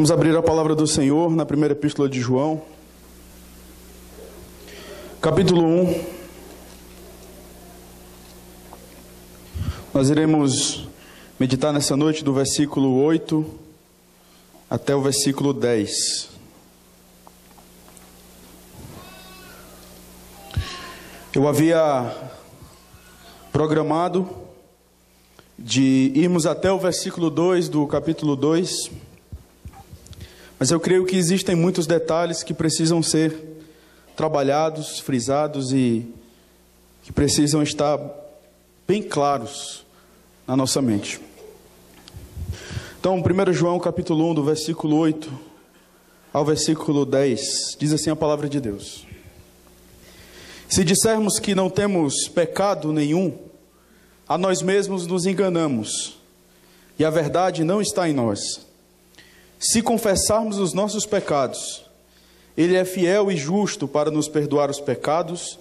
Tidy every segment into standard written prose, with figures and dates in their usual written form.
Vamos abrir a palavra do Senhor na primeira epístola de João, capítulo 1. Nós iremos meditar nessa noite do versículo 8 até o versículo 10. Eu havia programado de irmos até o versículo 2 do capítulo 2, mas eu creio que existem muitos detalhes que precisam ser trabalhados, frisados e que precisam estar bem claros na nossa mente. Então, 1 João capítulo 1, do versículo 8 ao versículo 10, diz assim a palavra de Deus: Se dissermos que não temos pecado nenhum, a nós mesmos nos enganamos, e a verdade não está em nós. Se confessarmos os nossos pecados, Ele é fiel e justo para nos perdoar os pecados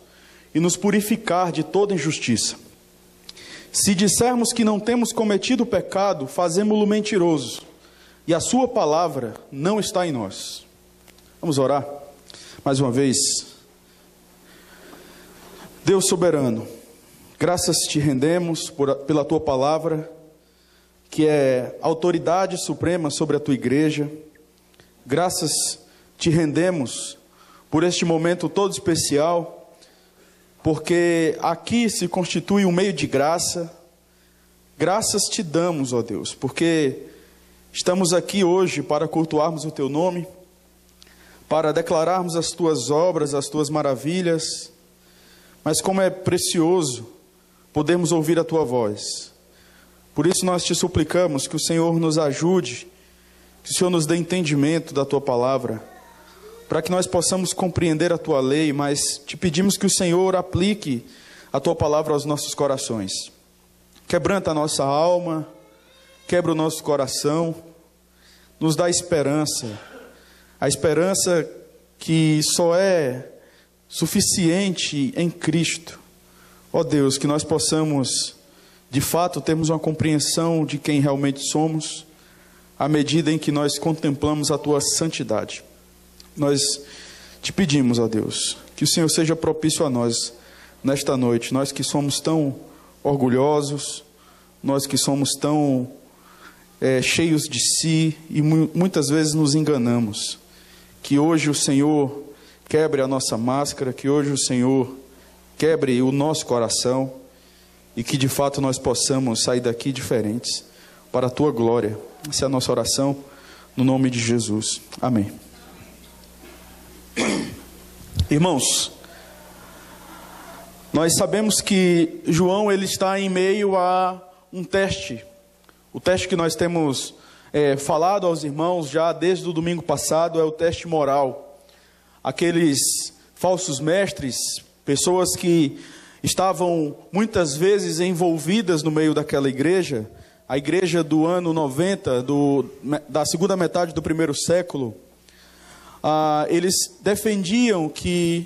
e nos purificar de toda injustiça. Se dissermos que não temos cometido pecado, fazemo-lo mentiroso, e a sua palavra não está em nós. Vamos orar mais uma vez. Deus soberano, graças te rendemos pela tua palavra, que é autoridade suprema sobre a tua igreja. Graças te rendemos por este momento todo especial, porque aqui se constitui um meio de graça. Graças te damos, ó Deus, porque estamos aqui hoje para cultuarmos o teu nome, para declararmos as tuas obras, as tuas maravilhas, mas como é precioso podermos ouvir a tua voz. Por isso nós te suplicamos que o Senhor nos ajude, que o Senhor nos dê entendimento da tua palavra, para que nós possamos compreender a tua lei, mas te pedimos que o Senhor aplique a tua palavra aos nossos corações. Quebranta a nossa alma, quebra o nosso coração, nos dá esperança, a esperança que só é suficiente em Cristo. Ó Deus, que nós possamos, de fato, termos uma compreensão de quem realmente somos, à medida em que nós contemplamos a tua santidade. Nós te pedimos, ó Deus, que o Senhor seja propício a nós nesta noite, nós que somos tão orgulhosos, nós que somos tão cheios de si e muitas vezes nos enganamos. Que hoje o Senhor quebre a nossa máscara, que hoje o Senhor quebre o nosso coração e que de fato nós possamos sair daqui diferentes para a tua glória. Essa é a nossa oração, no nome de Jesus. Amém. Irmãos, nós sabemos que João ele está em meio a um teste. O teste que nós temos falado aos irmãos já desde o domingo passado é o teste moral. Aqueles falsos mestres, pessoas que estavam muitas vezes envolvidas no meio daquela igreja, a igreja do ano 90, da segunda metade do primeiro século, eles defendiam que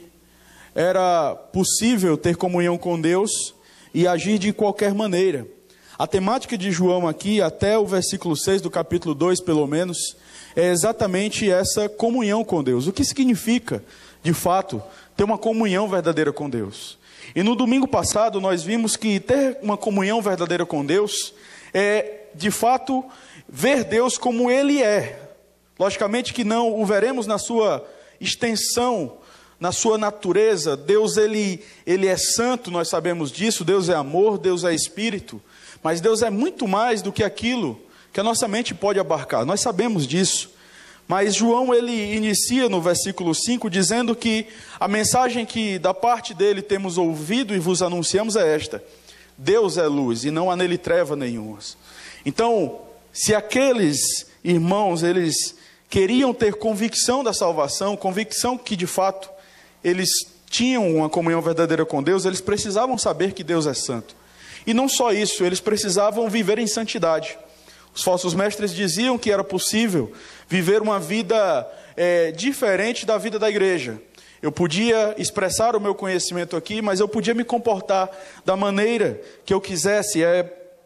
era possível ter comunhão com Deus e agir de qualquer maneira. A temática de João aqui, até o versículo 6 do capítulo 2 pelo menos, é exatamente essa comunhão com Deus. O que significa, de fato, ter uma comunhão verdadeira com Deus? E no domingo passado nós vimos que ter uma comunhão verdadeira com Deus é, de fato, ver Deus como Ele é. Logicamente que não o veremos na sua extensão, na sua natureza. Deus ele é santo, nós sabemos disso. Deus é amor, Deus é espírito. Mas Deus é muito mais do que aquilo que a nossa mente pode abarcar. Nós sabemos disso. Mas João ele inicia no versículo 5 dizendo que a mensagem que da parte dele temos ouvido e vos anunciamos é esta: Deus é luz e não há nele treva nenhuma. Então, se aqueles irmãos eles queriam ter convicção da salvação, convicção que de fato eles tinham uma comunhão verdadeira com Deus, eles precisavam saber que Deus é santo. E não só isso, eles precisavam viver em santidade. Os falsos mestres diziam que era possível viver uma vida diferente da vida da igreja. Eu podia expressar o meu conhecimento aqui, mas eu podia me comportar da maneira que eu quisesse. É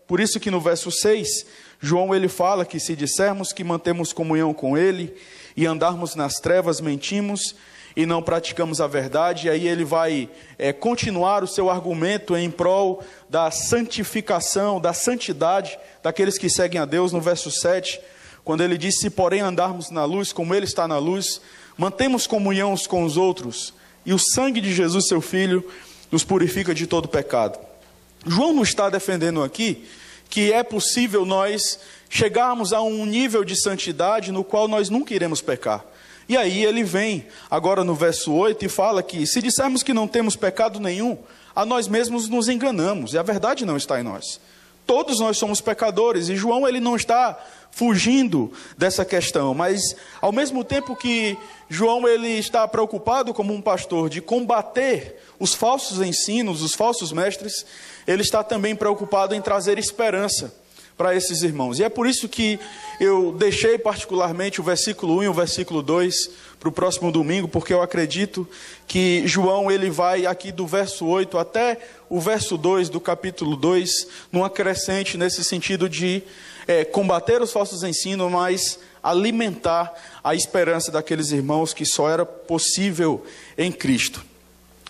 por isso que no verso 6, João ele fala que se dissermos que mantemos comunhão com ele e andarmos nas trevas, mentimos e não praticamos a verdade. E aí ele vai continuar o seu argumento em prol da santificação, da santidade daqueles que seguem a Deus, no verso 7, quando ele diz: se porém andarmos na luz, como ele está na luz, mantemos comunhão uns com os outros, e o sangue de Jesus, seu Filho, nos purifica de todo pecado. João não está defendendo aqui que é possível nós chegarmos a um nível de santidade no qual nós nunca iremos pecar. E aí ele vem agora no verso 8 e fala que se dissermos que não temos pecado nenhum, a nós mesmos nos enganamos, e a verdade não está em nós. Todos nós somos pecadores, e João ele não está fugindo dessa questão, mas ao mesmo tempo que João ele está preocupado como um pastor de combater os falsos ensinos, os falsos mestres, ele está também preocupado em trazer esperança para esses irmãos. E é por isso que eu deixei particularmente o versículo 1 e o versículo 2 para o próximo domingo, porque eu acredito que João ele vai aqui do verso 8 até o verso 2 do capítulo 2, numa crescente nesse sentido de combater os falsos ensinos, mas alimentar a esperança daqueles irmãos que só era possível em Cristo.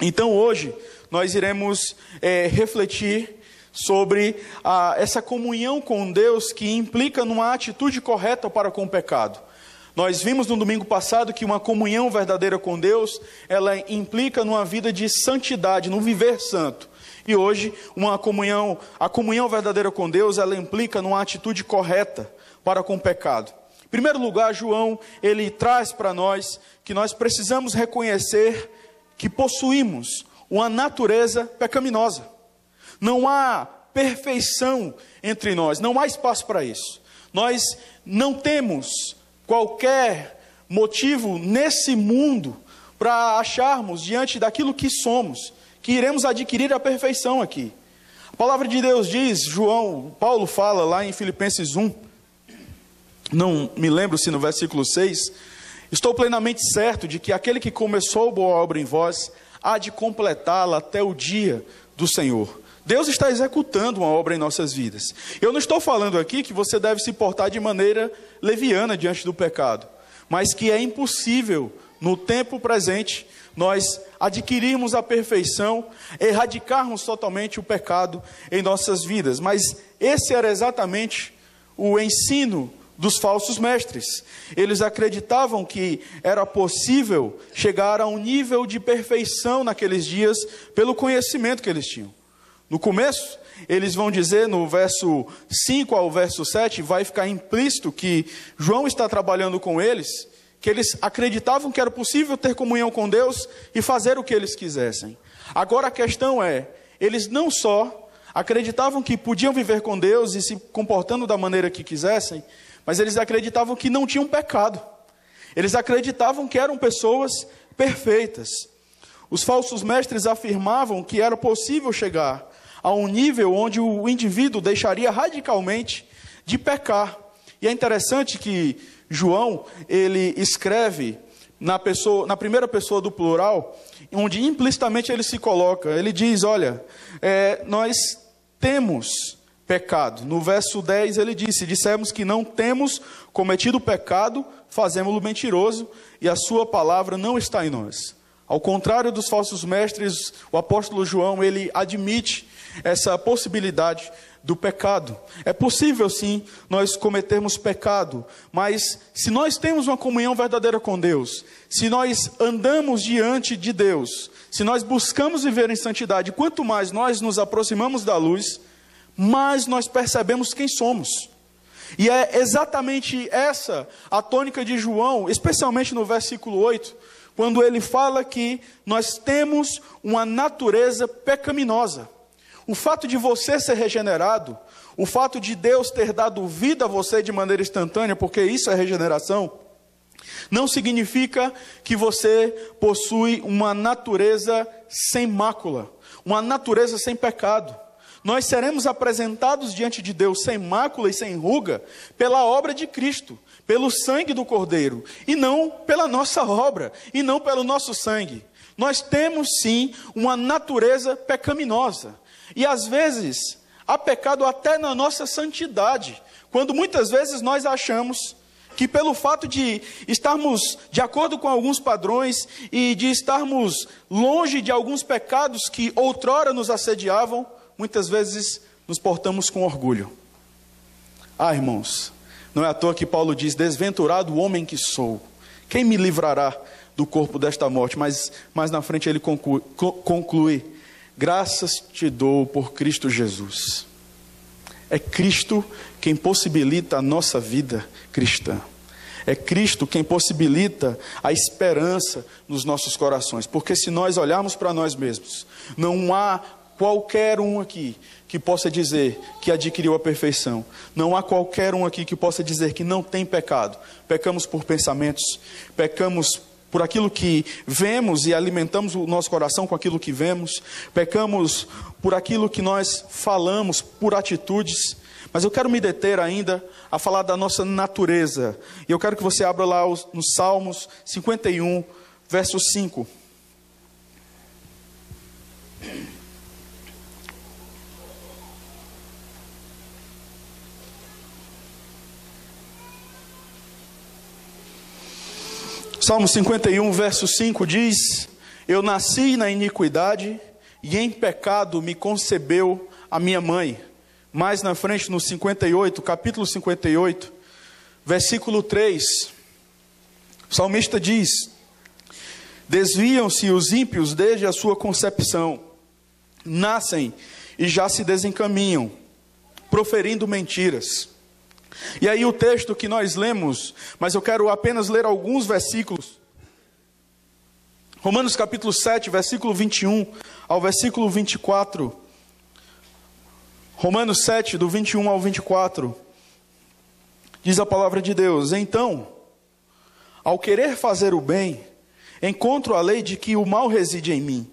Então hoje nós iremos refletir sobre essa comunhão com Deus que implica numa atitude correta para com o pecado. Nós vimos no domingo passado que uma comunhão verdadeira com Deus, ela implica numa vida de santidade, num viver santo. E hoje, a comunhão verdadeira com Deus, ela implica numa atitude correta para com o pecado. Em primeiro lugar, João, ele traz para nós que nós precisamos reconhecer que possuímos uma natureza pecaminosa. Não há perfeição entre nós, não há espaço para isso. Nós não temos qualquer motivo nesse mundo para acharmos, diante daquilo que somos, que iremos adquirir a perfeição aqui. A palavra de Deus diz, Paulo fala lá em Filipenses 1, não me lembro se no versículo 6, estou plenamente certo de que aquele que começou boa obra em vós, há de completá-la até o dia do Senhor. Deus está executando uma obra em nossas vidas. Eu não estou falando aqui que você deve se portar de maneira leviana diante do pecado, mas que é impossível, no tempo presente, nós adquirirmos a perfeição, erradicarmos totalmente o pecado em nossas vidas. Mas esse era exatamente o ensino dos falsos mestres. Eles acreditavam que era possível chegar a um nível de perfeição naqueles dias pelo conhecimento que eles tinham. No começo, eles vão dizer no verso 5 ao verso 7, vai ficar implícito que João está trabalhando com eles, que eles acreditavam que era possível ter comunhão com Deus e fazer o que eles quisessem. Agora a questão é, eles não só acreditavam que podiam viver com Deus e se comportando da maneira que quisessem, mas eles acreditavam que não tinham pecado. Eles acreditavam que eram pessoas perfeitas. Os falsos mestres afirmavam que era possível chegar a um nível onde o indivíduo deixaria radicalmente de pecar. E é interessante que João, ele escreve na primeira pessoa do plural, onde implicitamente ele se coloca. Ele diz, olha, nós temos pecado. No verso 10 ele diz, se dissermos que não temos cometido pecado, fazemos-lo mentiroso e a sua palavra não está em nós. Ao contrário dos falsos mestres, o apóstolo João, ele admite essa possibilidade do pecado. É possível sim nós cometermos pecado, mas se nós temos uma comunhão verdadeira com Deus, se nós andamos diante de Deus, se nós buscamos viver em santidade, quanto mais nós nos aproximamos da luz, mais nós percebemos quem somos. E é exatamente essa a tônica de João, especialmente no versículo 8, quando ele fala que nós temos uma natureza pecaminosa. O fato de você ser regenerado, o fato de Deus ter dado vida a você de maneira instantânea, porque isso é regeneração, não significa que você possui uma natureza sem mácula, uma natureza sem pecado. Nós seremos apresentados diante de Deus sem mácula e sem ruga pela obra de Cristo, pelo sangue do Cordeiro, e não pela nossa obra, e não pelo nosso sangue. Nós temos sim uma natureza pecaminosa. E às vezes, Há pecado até na nossa santidade, quando muitas vezes nós achamos que pelo fato de estarmos de acordo com alguns padrões e de estarmos longe de alguns pecados que outrora nos assediavam, muitas vezes nos portamos com orgulho. Irmãos, não é à toa que Paulo diz: desventurado o homem que sou, quem me livrará do corpo desta morte? Mas mais na frente ele conclui: graças te dou por Cristo Jesus. É Cristo quem possibilita a nossa vida cristã. É Cristo quem possibilita a esperança nos nossos corações. Porque se nós olharmos para nós mesmos, não há qualquer um aqui que possa dizer que adquiriu a perfeição. Não há qualquer um aqui que possa dizer que não tem pecado. Pecamos por pensamentos, pecamos por aquilo que vemos e alimentamos o nosso coração com aquilo que vemos. Pecamos por aquilo que nós falamos, por atitudes. Mas eu quero me deter ainda a falar da nossa natureza. E eu quero que você abra lá nos Salmos 51, verso 5. Salmo 51, verso 5 diz: eu nasci na iniquidade e em pecado me concebeu a minha mãe. Mais na frente, no 58, capítulo 58, versículo 3, o salmista diz: desviam-se os ímpios desde a sua concepção, nascem e já se desencaminham, proferindo mentiras. E aí o texto que nós lemos, mas eu quero apenas ler alguns versículos. Romanos capítulo 7, versículo 21 ao versículo 24. Romanos 7, do 21 ao 24. Diz a palavra de Deus: então, ao querer fazer o bem, encontro a lei de que o mal reside em mim.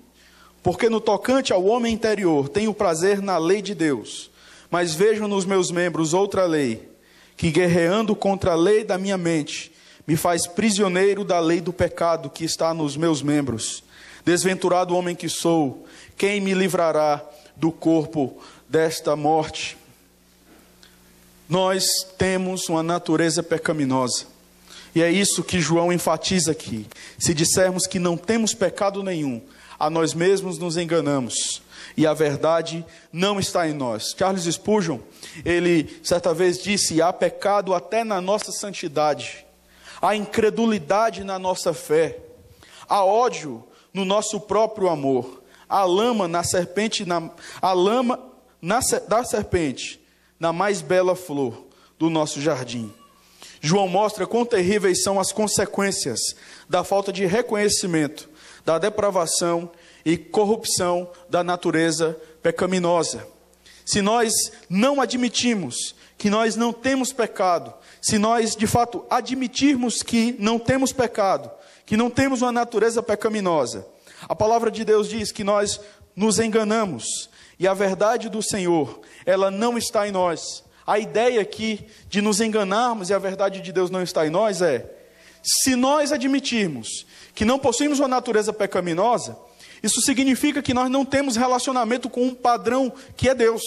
Porque no tocante ao homem interior, tenho prazer na lei de Deus. Mas vejo nos meus membros outra lei, que guerreando contra a lei da minha mente, me faz prisioneiro da lei do pecado que está nos meus membros. Desventurado homem que sou, quem me livrará do corpo desta morte? Nós temos uma natureza pecaminosa. E é isso que João enfatiza aqui. Se dissermos que não temos pecado nenhum, a nós mesmos nos enganamos, e a verdade não está em nós. Charles Spurgeon, ele certa vez disse: há pecado até na nossa santidade, há incredulidade na nossa fé, há ódio no nosso próprio amor, há lama na serpente, da serpente, na mais bela flor do nosso jardim. João mostra quão terríveis são as consequências da falta de reconhecimento, da depravação e corrupção da natureza pecaminosa. Se nós não admitimos que nós não temos pecado, se nós de fato admitirmos que não temos pecado, que não temos uma natureza pecaminosa, a palavra de Deus diz que nós nos enganamos, e a verdade do Senhor, ela não está em nós. A ideia aqui de nos enganarmos e a verdade de Deus não está em nós é: se nós admitirmos que não possuímos uma natureza pecaminosa, isso significa que nós não temos relacionamento com um padrão que é Deus.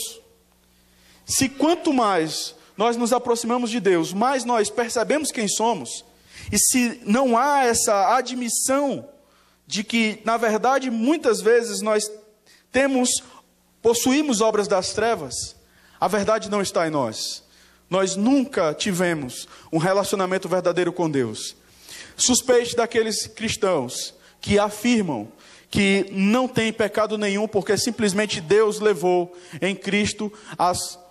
Se quanto mais nós nos aproximamos de Deus, mais nós percebemos quem somos, e se não há essa admissão de que, na verdade, muitas vezes nós possuímos obras das trevas, a verdade não está em nós. Nós nunca tivemos um relacionamento verdadeiro com Deus. Suspeite daqueles cristãos que afirmam que não tem pecado nenhum, porque simplesmente Deus levou em Cristo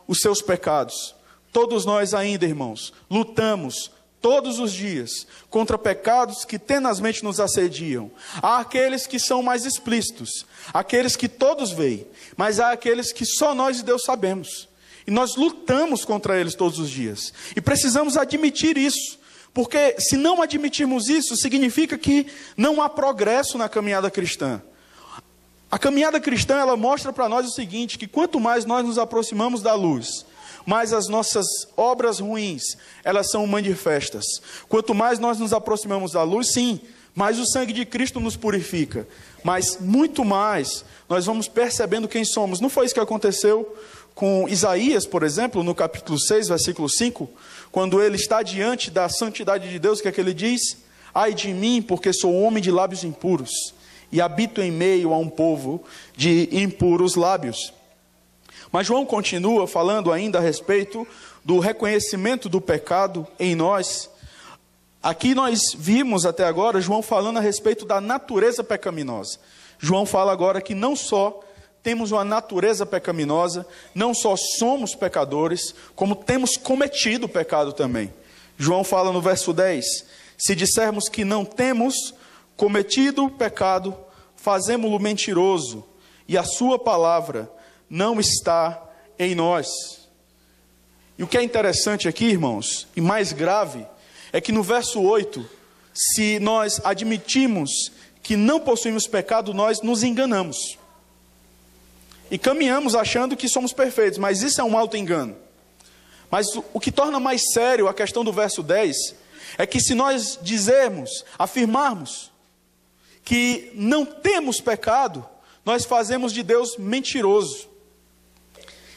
os seus pecados. Todos nós ainda, irmãos, lutamos todos os dias contra pecados que tenazmente nos assediam. Há aqueles que são mais explícitos, aqueles que todos veem, mas há aqueles que só nós e Deus sabemos. E nós lutamos contra eles todos os dias. E precisamos admitir isso. Porque se não admitirmos isso, significa que não há progresso na caminhada cristã. A caminhada cristã, ela mostra para nós o seguinte: que quanto mais nós nos aproximamos da luz, mais as nossas obras ruins, elas são manifestas. Quanto mais nós nos aproximamos da luz, sim, mas o sangue de Cristo nos purifica. Mas muito mais, nós vamos percebendo quem somos. Não foi isso que aconteceu com Isaías, por exemplo, no capítulo 6, versículo 5, quando ele está diante da santidade de Deus, o que é que ele diz? Ai de mim, porque sou homem de lábios impuros, e habito em meio a um povo de impuros lábios. Mas João continua falando ainda a respeito do reconhecimento do pecado em nós. Aqui nós vimos até agora João falando a respeito da natureza pecaminosa. João fala agora que não só temos uma natureza pecaminosa, não só somos pecadores, como temos cometido pecado também. João fala no verso 10, se dissermos que não temos cometido pecado, fazemo-lo mentiroso, e a sua palavra não está em nós. E o que é interessante aqui, irmãos, e mais grave, é que no verso 8, se nós admitimos que não possuímos pecado, nós nos enganamos. E caminhamos achando que somos perfeitos, mas isso é um auto-engano. Mas o que torna mais sério a questão do verso 10, é que se nós dizermos, afirmarmos, que não temos pecado, nós fazemos de Deus mentiroso.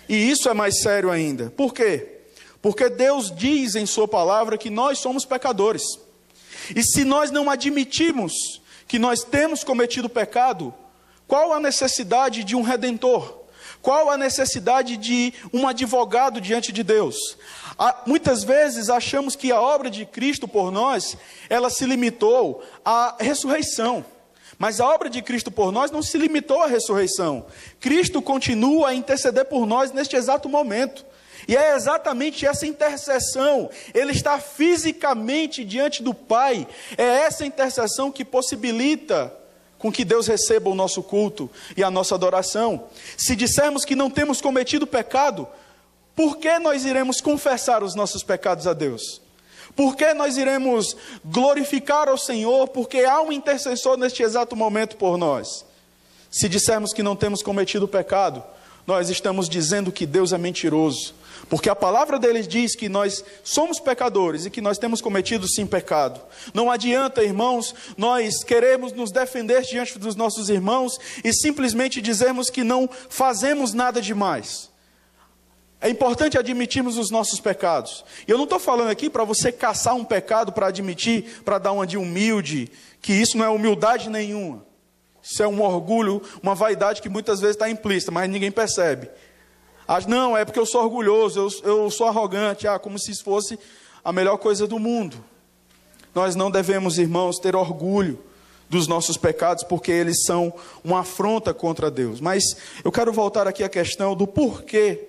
E isso é mais sério ainda. Por quê? Porque Deus diz em sua palavra que nós somos pecadores. E se nós não admitimos que nós temos cometido pecado, qual a necessidade de um redentor? Qual a necessidade de um advogado diante de Deus? Muitas vezes achamos que a obra de Cristo por nós, ela se limitou à ressurreição. Mas a obra de Cristo por nós não se limitou à ressurreição. Cristo continua a interceder por nós neste exato momento. E é exatamente essa intercessão, Ele está fisicamente diante do Pai. É essa intercessão que possibilita com que Deus receba o nosso culto e a nossa adoração. Se dissermos que não temos cometido pecado, por que nós iremos confessar os nossos pecados a Deus? Por que nós iremos glorificar ao Senhor? Porque há um intercessor neste exato momento por nós. Se dissermos que não temos cometido pecado, nós estamos dizendo que Deus é mentiroso. Porque a palavra dele diz que nós somos pecadores e que nós temos cometido sim pecado. Não adianta, irmãos, nós queremos nos defender diante dos nossos irmãos e simplesmente dizermos que não fazemos nada demais. É importante admitirmos os nossos pecados. E eu não estou falando aqui para você caçar um pecado para admitir, para dar uma de humilde, que isso não é humildade nenhuma. Isso é um orgulho, uma vaidade que muitas vezes está implícita, mas ninguém percebe. Não, é porque eu sou orgulhoso, eu sou arrogante, como se isso fosse a melhor coisa do mundo. Nós não devemos, irmãos, ter orgulho dos nossos pecados, porque eles são uma afronta contra Deus. Mas eu quero voltar aqui à questão do porquê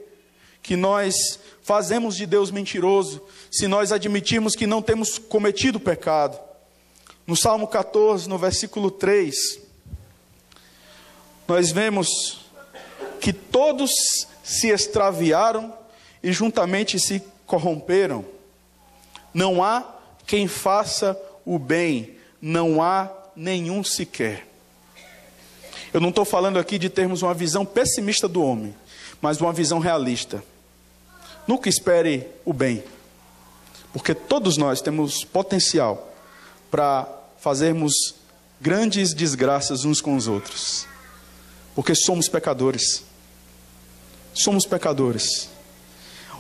que nós fazemos de Deus mentiroso, se nós admitirmos que não temos cometido pecado. No Salmo 14, no versículo 3, nós vemos que todos se extraviaram e juntamente se corromperam. Não há quem faça o bem, não há nenhum sequer. Eu não estou falando aqui de termos uma visão pessimista do homem, mas uma visão realista. Nunca espere o bem, porque todos nós temos potencial para fazermos grandes desgraças uns com os outros, porque somos pecadores. Somos pecadores.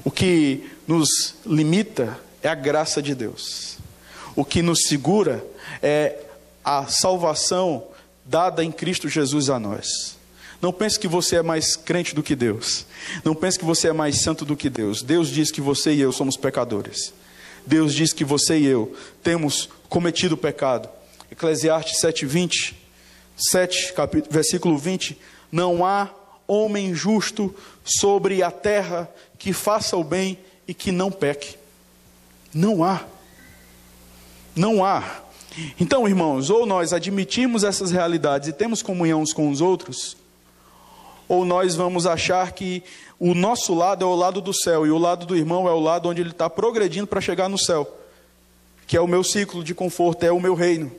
O que nos limita é a graça de Deus. O que nos segura é a salvação dada em Cristo Jesus a nós. Não pense que você é mais crente do que Deus. Não pense que você é mais santo do que Deus. Deus diz que você e eu somos pecadores. Deus diz que você e eu temos cometido pecado. Eclesiastes 7, versículo 20. Não há homem justo sobre a terra que faça o bem e que não peque. Não há. Não há. Então, irmãos, ou nós admitimos essas realidades e temos comunhão uns com os outros, ou nós vamos achar que o nosso lado é o lado do céu e o lado do irmão é o lado onde ele está progredindo para chegar no céu, que é o meu ciclo de conforto, é o meu reino.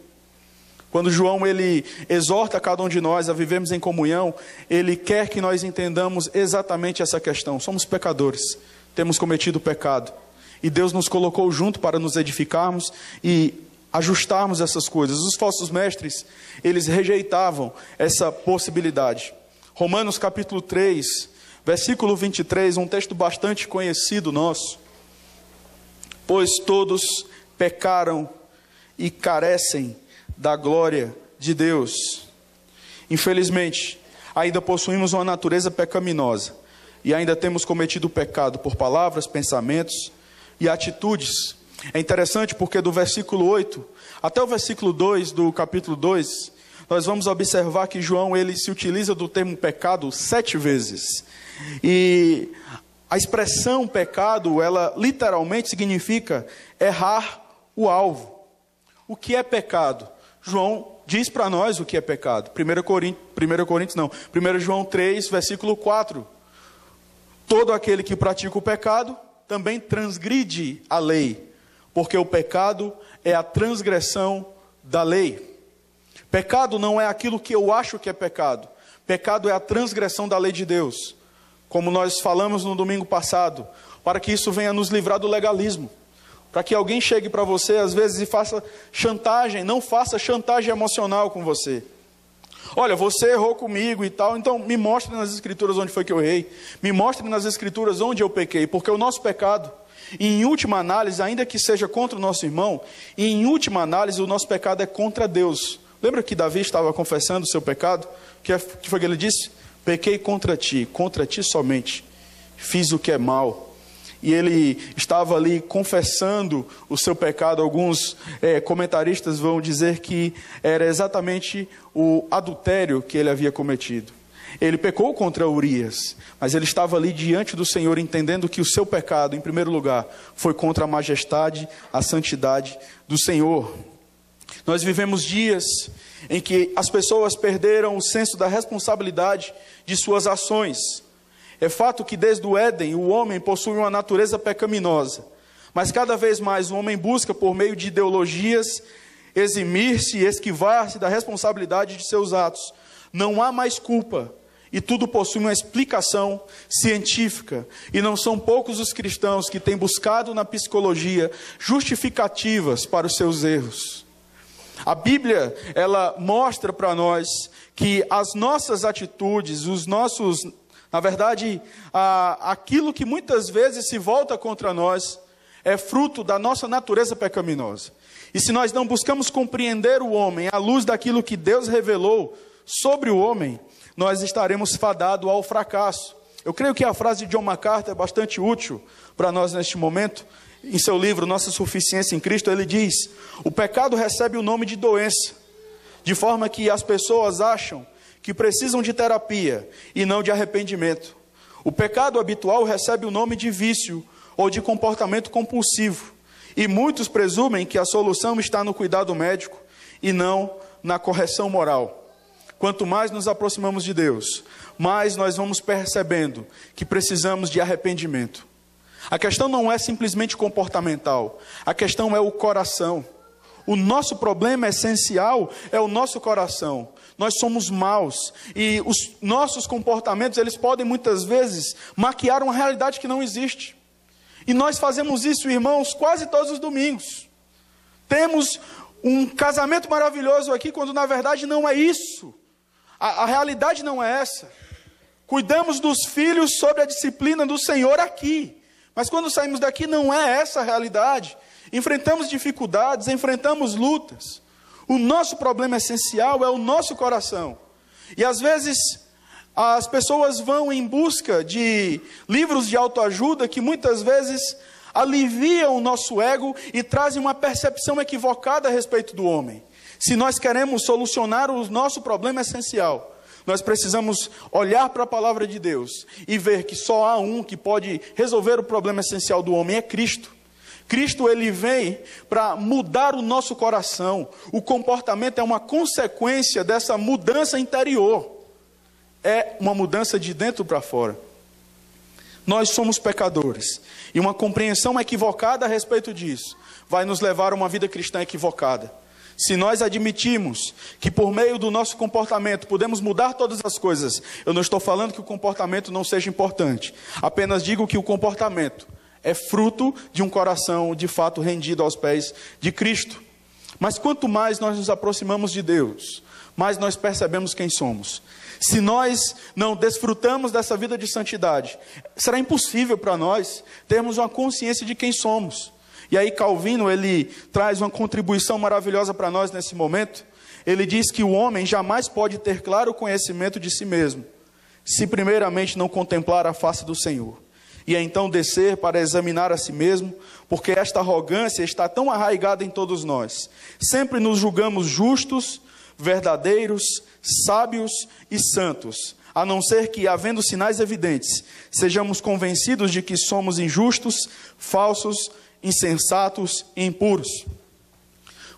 Quando João ele exorta cada um de nós a vivermos em comunhão, ele quer que nós entendamos exatamente essa questão. Somos pecadores, temos cometido pecado, e Deus nos colocou junto para nos edificarmos e ajustarmos essas coisas. Os falsos mestres, eles rejeitavam essa possibilidade. Romanos capítulo 3, versículo 23, um texto bastante conhecido nosso. Pois todos pecaram e carecem da glória de Deus. Infelizmente, ainda possuímos uma natureza pecaminosa e ainda temos cometido pecado por palavras, pensamentos e atitudes. É interessante porque do versículo 8 até o versículo 2 do capítulo 2, nós vamos observar que João ele se utiliza do termo pecado 7 vezes. E a expressão pecado, ela literalmente significa errar o alvo. O que é pecado? João diz para nós o que é pecado. 1 João 3, versículo 4. Todo aquele que pratica o pecado também transgride a lei, porque o pecado é a transgressão da lei. Pecado não é aquilo que eu acho que é pecado. Pecado é a transgressão da lei de Deus. Como nós falamos no domingo passado, para que isso venha nos livrar do legalismo. Para que alguém chegue para você, às vezes, e faça chantagem. Não faça chantagem emocional com você. Olha, você errou comigo e tal, então me mostre nas escrituras onde foi que eu errei. Me mostre nas escrituras onde eu pequei. Porque o nosso pecado, em última análise, ainda que seja contra o nosso irmão, em última análise, o nosso pecado é contra Deus. Lembra que Davi estava confessando o seu pecado? O que foi que ele disse? Pequei contra ti somente. Fiz o que é mal. E ele estava ali confessando o seu pecado. Alguns comentaristas vão dizer que era exatamente o adultério que ele havia cometido. Ele pecou contra Urias, mas ele estava ali diante do Senhor, entendendo que o seu pecado, em primeiro lugar, foi contra a majestade, a santidade do Senhor. Nós vivemos dias em que as pessoas perderam o senso da responsabilidade de suas ações. É fato que desde o Éden o homem possui uma natureza pecaminosa, mas cada vez mais o homem busca, por meio de ideologias, eximir-se e esquivar-se da responsabilidade de seus atos. Não há mais culpa e tudo possui uma explicação científica. E não são poucos os cristãos que têm buscado na psicologia justificativas para os seus erros. A Bíblia, ela mostra para nós que as nossas atitudes, na verdade, aquilo que muitas vezes se volta contra nós, é fruto da nossa natureza pecaminosa. E se nós não buscamos compreender o homem à luz daquilo que Deus revelou sobre o homem, nós estaremos fadados ao fracasso. Eu creio que a frase de John MacArthur é bastante útil para nós neste momento. Em seu livro, Nossa Suficiência em Cristo, ele diz: o pecado recebe o nome de doença, de forma que as pessoas acham que precisam de terapia e não de arrependimento. O pecado habitual recebe o nome de vício ou de comportamento compulsivo, e muitos presumem que a solução está no cuidado médico e não na correção moral. Quanto mais nos aproximamos de Deus, mais nós vamos percebendo que precisamos de arrependimento. A questão não é simplesmente comportamental, a questão é o coração. O nosso problema essencial é o nosso coração. Nós somos maus e os nossos comportamentos, eles podem muitas vezes maquiar uma realidade que não existe. E nós fazemos isso, irmãos, quase todos os domingos. Temos um casamento maravilhoso aqui, quando na verdade não é isso. A realidade não é essa. Cuidamos dos filhos sob a disciplina do Senhor aqui. Mas quando saímos daqui não é essa a realidade. Enfrentamos dificuldades, enfrentamos lutas. O nosso problema essencial é o nosso coração. E às vezes as pessoas vão em busca de livros de autoajuda que muitas vezes aliviam o nosso ego e trazem uma percepção equivocada a respeito do homem. Se nós queremos solucionar o nosso problema essencial, nós precisamos olhar para a palavra de Deus e ver que só há um que pode resolver o problema essencial do homem, é Cristo. Cristo, ele vem para mudar o nosso coração. O comportamento é uma consequência dessa mudança interior. É uma mudança de dentro para fora. Nós somos pecadores. E uma compreensão equivocada a respeito disso vai nos levar a uma vida cristã equivocada. Se nós admitimos que por meio do nosso comportamento podemos mudar todas as coisas, eu não estou falando que o comportamento não seja importante. Apenas digo que o comportamento é fruto de um coração de fato rendido aos pés de Cristo. Mas quanto mais nós nos aproximamos de Deus, mais nós percebemos quem somos. Se nós não desfrutamos dessa vida de santidade, será impossível para nós termos uma consciência de quem somos. E aí Calvino, ele traz uma contribuição maravilhosa para nós nesse momento. Ele diz que o homem jamais pode ter claro conhecimento de si mesmo, se primeiramente não contemplar a face do Senhor. E então descer para examinar a si mesmo, porque esta arrogância está tão arraigada em todos nós. Sempre nos julgamos justos, verdadeiros, sábios e santos, a não ser que, havendo sinais evidentes, sejamos convencidos de que somos injustos, falsos, insensatos e impuros.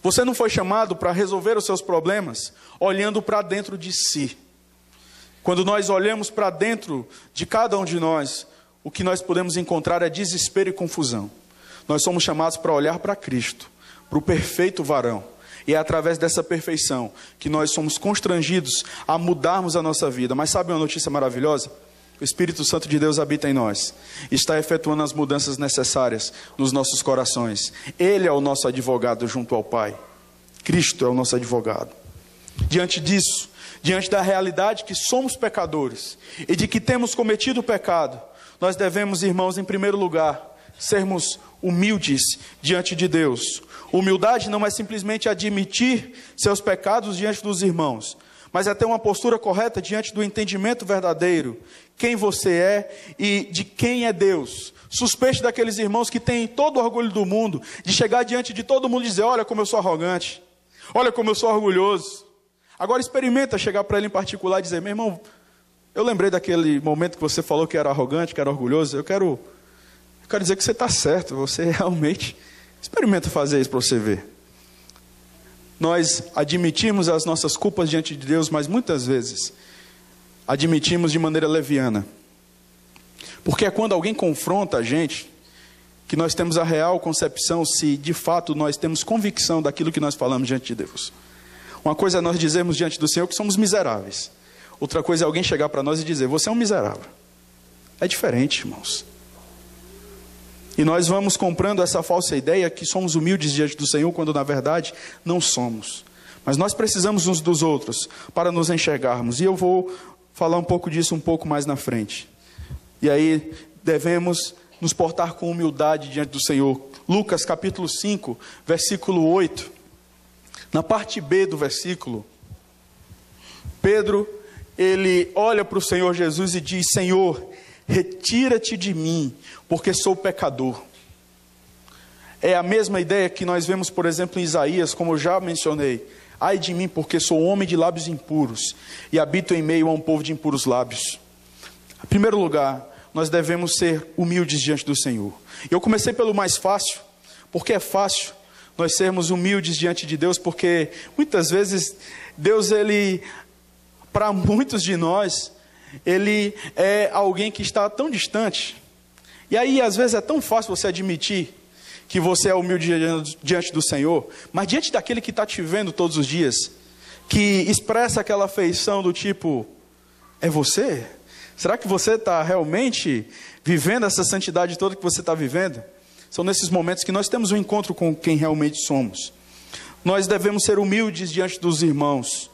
Você não foi chamado para resolver os seus problemas olhando para dentro de si. Quando nós olhamos para dentro de cada um de nós, o que nós podemos encontrar é desespero e confusão. Nós somos chamados para olhar para Cristo, para o perfeito varão. E é através dessa perfeição que nós somos constrangidos a mudarmos a nossa vida. Mas sabe uma notícia maravilhosa? O Espírito Santo de Deus habita em nós, está efetuando as mudanças necessárias nos nossos corações. Ele é o nosso advogado junto ao Pai. Cristo é o nosso advogado. Diante disso, diante da realidade que somos pecadores e de que temos cometido o pecado, nós devemos, irmãos, em primeiro lugar, sermos humildes diante de Deus. Humildade não é simplesmente admitir seus pecados diante dos irmãos, mas é ter uma postura correta diante do entendimento verdadeiro, quem você é e de quem é Deus. Suspeite daqueles irmãos que têm todo o orgulho do mundo, de chegar diante de todo mundo e dizer: olha como eu sou arrogante, olha como eu sou orgulhoso. Agora experimenta chegar para ele em particular e dizer: meu irmão, eu lembrei daquele momento que você falou que era arrogante, que era orgulhoso. Eu quero dizer que você está certo, você realmente experimenta fazer isso para você ver. Nós admitimos as nossas culpas diante de Deus, mas muitas vezes admitimos de maneira leviana. Porque é quando alguém confronta a gente que nós temos a real concepção se de fato nós temos convicção daquilo que nós falamos diante de Deus. Uma coisa é nós dizermos diante do Senhor que somos miseráveis. Outra coisa é alguém chegar para nós e dizer: você é um miserável. É diferente, irmãos. E nós vamos comprando essa falsa ideia que somos humildes diante do Senhor, quando na verdade não somos. Mas nós precisamos uns dos outros para nos enxergarmos. E eu vou falar um pouco disso um pouco mais na frente. E aí devemos nos portar com humildade diante do Senhor. Lucas capítulo 5, versículo 8. Na parte B do versículo, Pedro, ele olha para o Senhor Jesus e diz: Senhor, retira-te de mim, porque sou pecador. É a mesma ideia que nós vemos, por exemplo, em Isaías, como eu já mencionei. Ai de mim, porque sou homem de lábios impuros, e habito em meio a um povo de impuros lábios. Em primeiro lugar, nós devemos ser humildes diante do Senhor. Eu comecei pelo mais fácil, porque é fácil nós sermos humildes diante de Deus, porque muitas vezes Deus, ele, para muitos de nós, ele é alguém que está tão distante. E aí às vezes é tão fácil você admitir que você é humilde diante do Senhor, mas diante daquele que está te vendo todos os dias, que expressa aquela afeição do tipo: é você? Será que você está realmente vivendo essa santidade toda que você está vivendo? São nesses momentos que nós temos um encontro com quem realmente somos. Nós devemos ser humildes diante dos irmãos.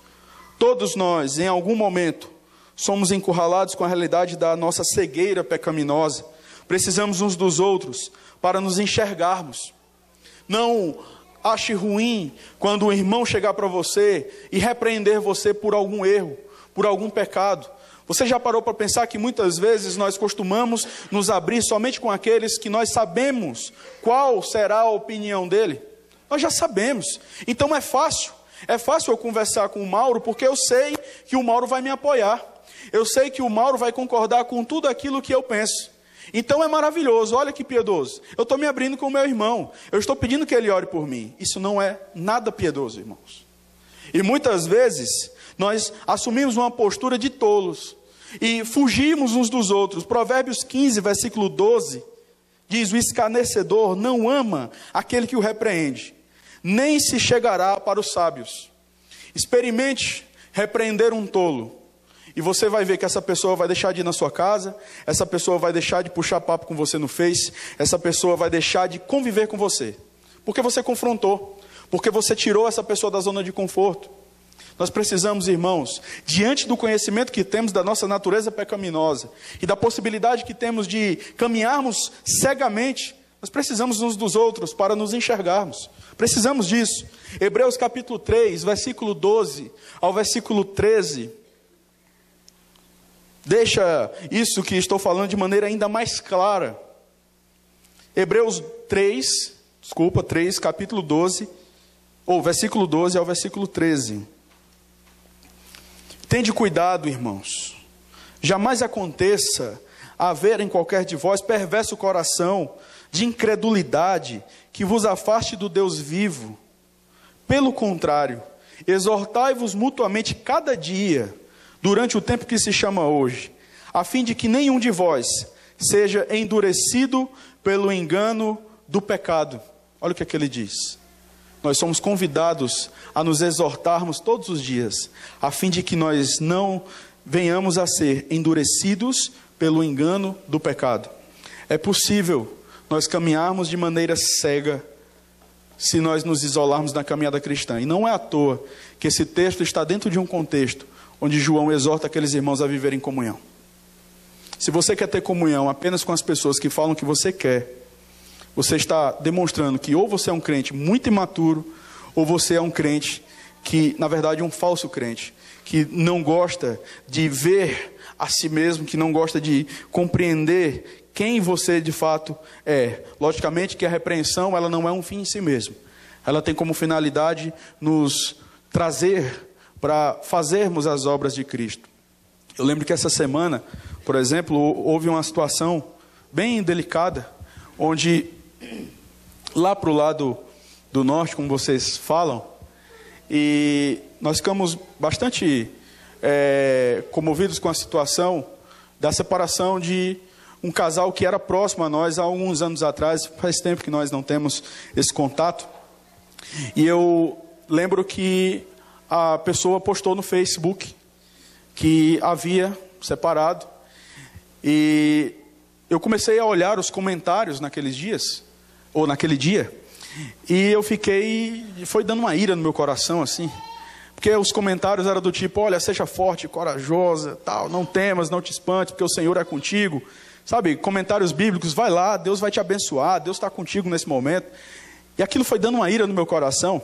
Todos nós, em algum momento, somos encurralados com a realidade da nossa cegueira pecaminosa. Precisamos uns dos outros para nos enxergarmos. Não ache ruim quando um irmão chegar para você e repreender você por algum erro, por algum pecado. Você já parou para pensar que muitas vezes nós costumamos nos abrir somente com aqueles que nós sabemos qual será a opinião dele? Nós já sabemos. Então é fácil eu conversar com o Mauro, porque eu sei que o Mauro vai me apoiar. Eu sei que o Mauro vai concordar com tudo aquilo que eu penso. Então é maravilhoso, olha que piedoso. Eu estou me abrindo com o meu irmão. Eu estou pedindo que ele ore por mim. Isso não é nada piedoso, irmãos. E muitas vezes nós assumimos uma postura de tolos e fugimos uns dos outros. Provérbios 15, versículo 12, diz: o escarnecedor não ama aquele que o repreende, nem se chegará para os sábios. Experimente repreender um tolo, e você vai ver que essa pessoa vai deixar de ir na sua casa, essa pessoa vai deixar de puxar papo com você no Face, essa pessoa vai deixar de conviver com você, porque você confrontou, porque você tirou essa pessoa da zona de conforto. Nós precisamos, irmãos, diante do conhecimento que temos da nossa natureza pecaminosa e da possibilidade que temos de caminharmos cegamente, nós precisamos uns dos outros para nos enxergarmos. Precisamos disso. Hebreus capítulo 3, versículo 12 ao versículo 13. Deixa isso que estou falando de maneira ainda mais clara. Hebreus 3, capítulo 12, ou versículo 12 ao versículo 13. Tende cuidado, irmãos. Jamais aconteça haver em qualquer de vós perverso coração de incredulidade que vos afaste do Deus vivo. Pelo contrário, exortai-vos mutuamente cada dia, durante o tempo que se chama hoje, a fim de que nenhum de vós seja endurecido pelo engano do pecado. Olha o que ele diz. Nós somos convidados a nos exortarmos todos os dias, a fim de que nós não venhamos a ser endurecidos pelo engano do pecado. É possível nós caminharmos de maneira cega se nós nos isolarmos na caminhada cristã. E não é à toa que esse texto está dentro de um contexto onde João exorta aqueles irmãos a viverem em comunhão. Se você quer ter comunhão apenas com as pessoas que falam que você quer, você está demonstrando que ou você é um crente muito imaturo, ou você é um crente que, na verdade, é um falso crente, que não gosta de ver a si mesmo, que não gosta de compreender quem você de fato é. Logicamente que a repreensão, ela não é um fim em si mesmo. Ela tem como finalidade nos trazer para fazermos as obras de Cristo. Eu lembro que essa semana, por exemplo, houve uma situação bem delicada, onde lá para o lado do norte, como vocês falam, e nós ficamos bastante comovidos com a situação da separação de um casal que era próximo a nós há alguns anos atrás. Faz tempo que nós não temos esse contato. E eu lembro que a pessoa postou no Facebook que havia separado. E eu comecei a olhar os comentários naqueles dias, ou naquele dia, e eu foi dando uma ira no meu coração, assim, porque os comentários eram do tipo: olha, seja forte, corajosa, tal, não temas, não te espantes, porque o Senhor é contigo. Sabe, comentários bíblicos: vai lá, Deus vai te abençoar, Deus está contigo nesse momento. E aquilo foi dando uma ira no meu coração.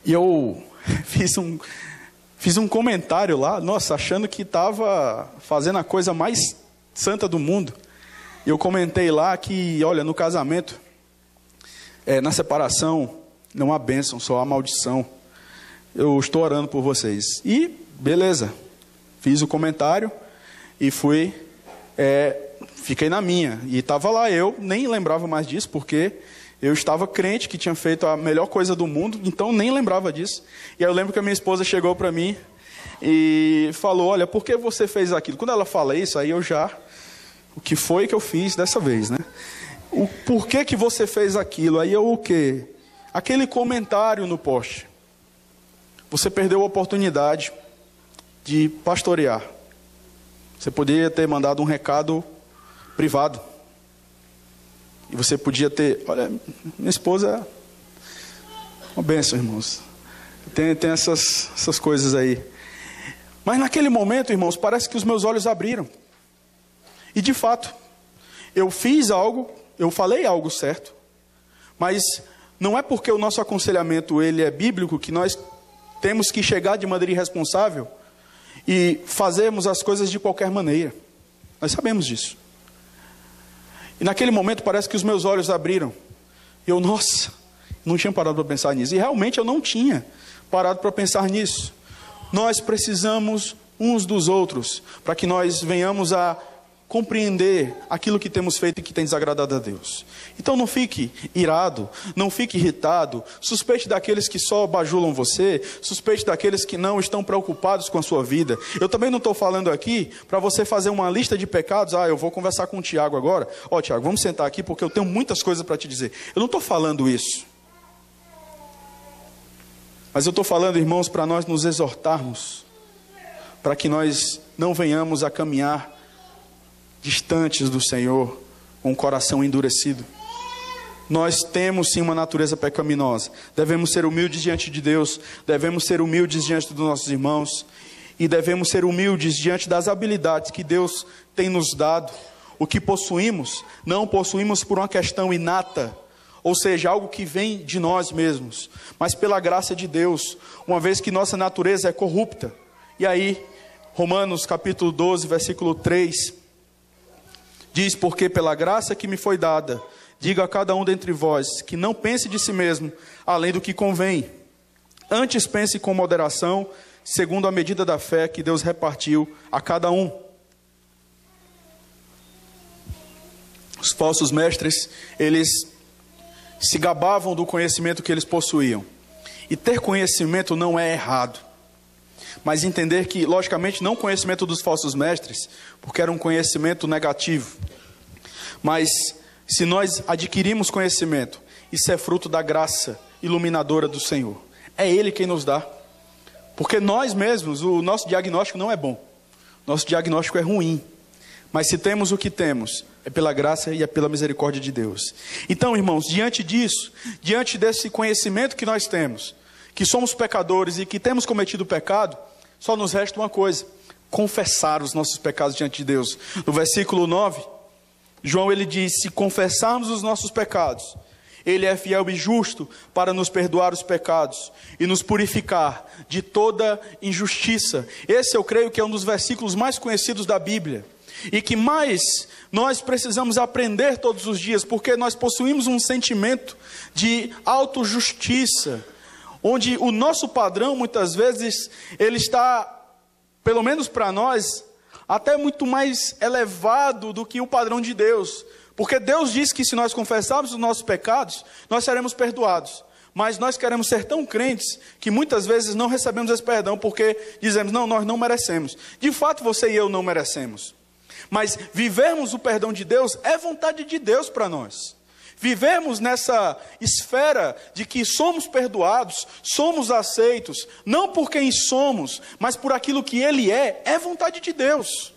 E eu fiz um comentário lá, nossa, achando que estava fazendo a coisa mais santa do mundo. E eu comentei lá que, olha, no casamento, na separação, não há bênção, só há maldição. Eu estou orando por vocês. E, beleza, fiz o comentário e fiquei na minha. E estava lá, eu nem lembrava mais disso, porque eu estava crente que tinha feito a melhor coisa do mundo, então nem lembrava disso. E aí eu lembro que a minha esposa chegou para mim e falou: olha, por que você fez aquilo? Quando ela fala isso, aí eu já... O que foi que eu fiz dessa vez, né? O porquê que você fez aquilo? Aí eu o quê? Aquele comentário no post. Você perdeu a oportunidade de pastorear. Você poderia ter mandado um recado privado. E você podia ter... Olha, minha esposa é uma bênção, irmãos. Tem essas coisas aí. Mas naquele momento, irmãos, parece que os meus olhos abriram. E de fato, eu fiz algo, eu falei algo certo, mas não é porque o nosso aconselhamento ele é bíblico que nós temos que chegar de maneira irresponsável e fazermos as coisas de qualquer maneira. Nós sabemos disso. E naquele momento parece que os meus olhos abriram. E eu, nossa, não tinha parado para pensar nisso. E realmente eu não tinha parado para pensar nisso. Nós precisamos uns dos outros para que nós venhamos a compreender aquilo que temos feito e que tem desagradado a Deus. Então não fique irado, não fique irritado, suspeite daqueles que só bajulam você, suspeite daqueles que não estão preocupados com a sua vida. Eu também não estou falando aqui para você fazer uma lista de pecados. Eu vou conversar com o Tiago agora. Tiago, vamos sentar aqui porque eu tenho muitas coisas para te dizer. Eu não estou falando isso. Mas eu estou falando, irmãos, para nós nos exortarmos, para que nós não venhamos a caminhar distantes do Senhor, com o coração endurecido. Nós temos sim uma natureza pecaminosa. Devemos ser humildes diante de Deus, devemos ser humildes diante dos nossos irmãos, e devemos ser humildes diante das habilidades que Deus tem nos dado. O que possuímos, não possuímos por uma questão inata, ou seja, algo que vem de nós mesmos, mas pela graça de Deus, uma vez que nossa natureza é corrupta. E aí, Romanos capítulo 12, versículo 3, diz: porque pela graça que me foi dada, diga a cada um dentre vós, que não pense de si mesmo, além do que convém. Antes pense com moderação, segundo a medida da fé que Deus repartiu a cada um. Os falsos mestres, eles se gabavam do conhecimento que eles possuíam. E ter conhecimento não é errado. Mas entender que, logicamente, não o conhecimento dos falsos mestres, porque era um conhecimento negativo. Mas se nós adquirimos conhecimento, isso é fruto da graça iluminadora do Senhor. É Ele quem nos dá. Porque nós mesmos, o nosso diagnóstico não é bom. Nosso diagnóstico é ruim. Mas se temos o que temos, é pela graça e é pela misericórdia de Deus. Então, irmãos, diante disso, diante desse conhecimento que nós temos, que somos pecadores e que temos cometido pecado, só nos resta uma coisa: confessar os nossos pecados diante de Deus. No versículo 9, João ele diz: se confessarmos os nossos pecados, Ele é fiel e justo para nos perdoar os pecados e nos purificar de toda injustiça. Esse eu creio que é um dos versículos mais conhecidos da Bíblia, e que mais nós precisamos aprender todos os dias, porque nós possuímos um sentimento de autojustiça, onde o nosso padrão muitas vezes ele está, pelo menos para nós, até muito mais elevado do que o padrão de Deus. Porque Deus diz que se nós confessarmos os nossos pecados, nós seremos perdoados. Mas nós queremos ser tão crentes que muitas vezes não recebemos esse perdão, porque dizemos: não, nós não merecemos. De fato, você e eu não merecemos. Mas vivermos o perdão de Deus é vontade de Deus para nós. Vivemos nessa esfera de que somos perdoados, somos aceitos, não por quem somos, mas por aquilo que Ele é vontade de Deus.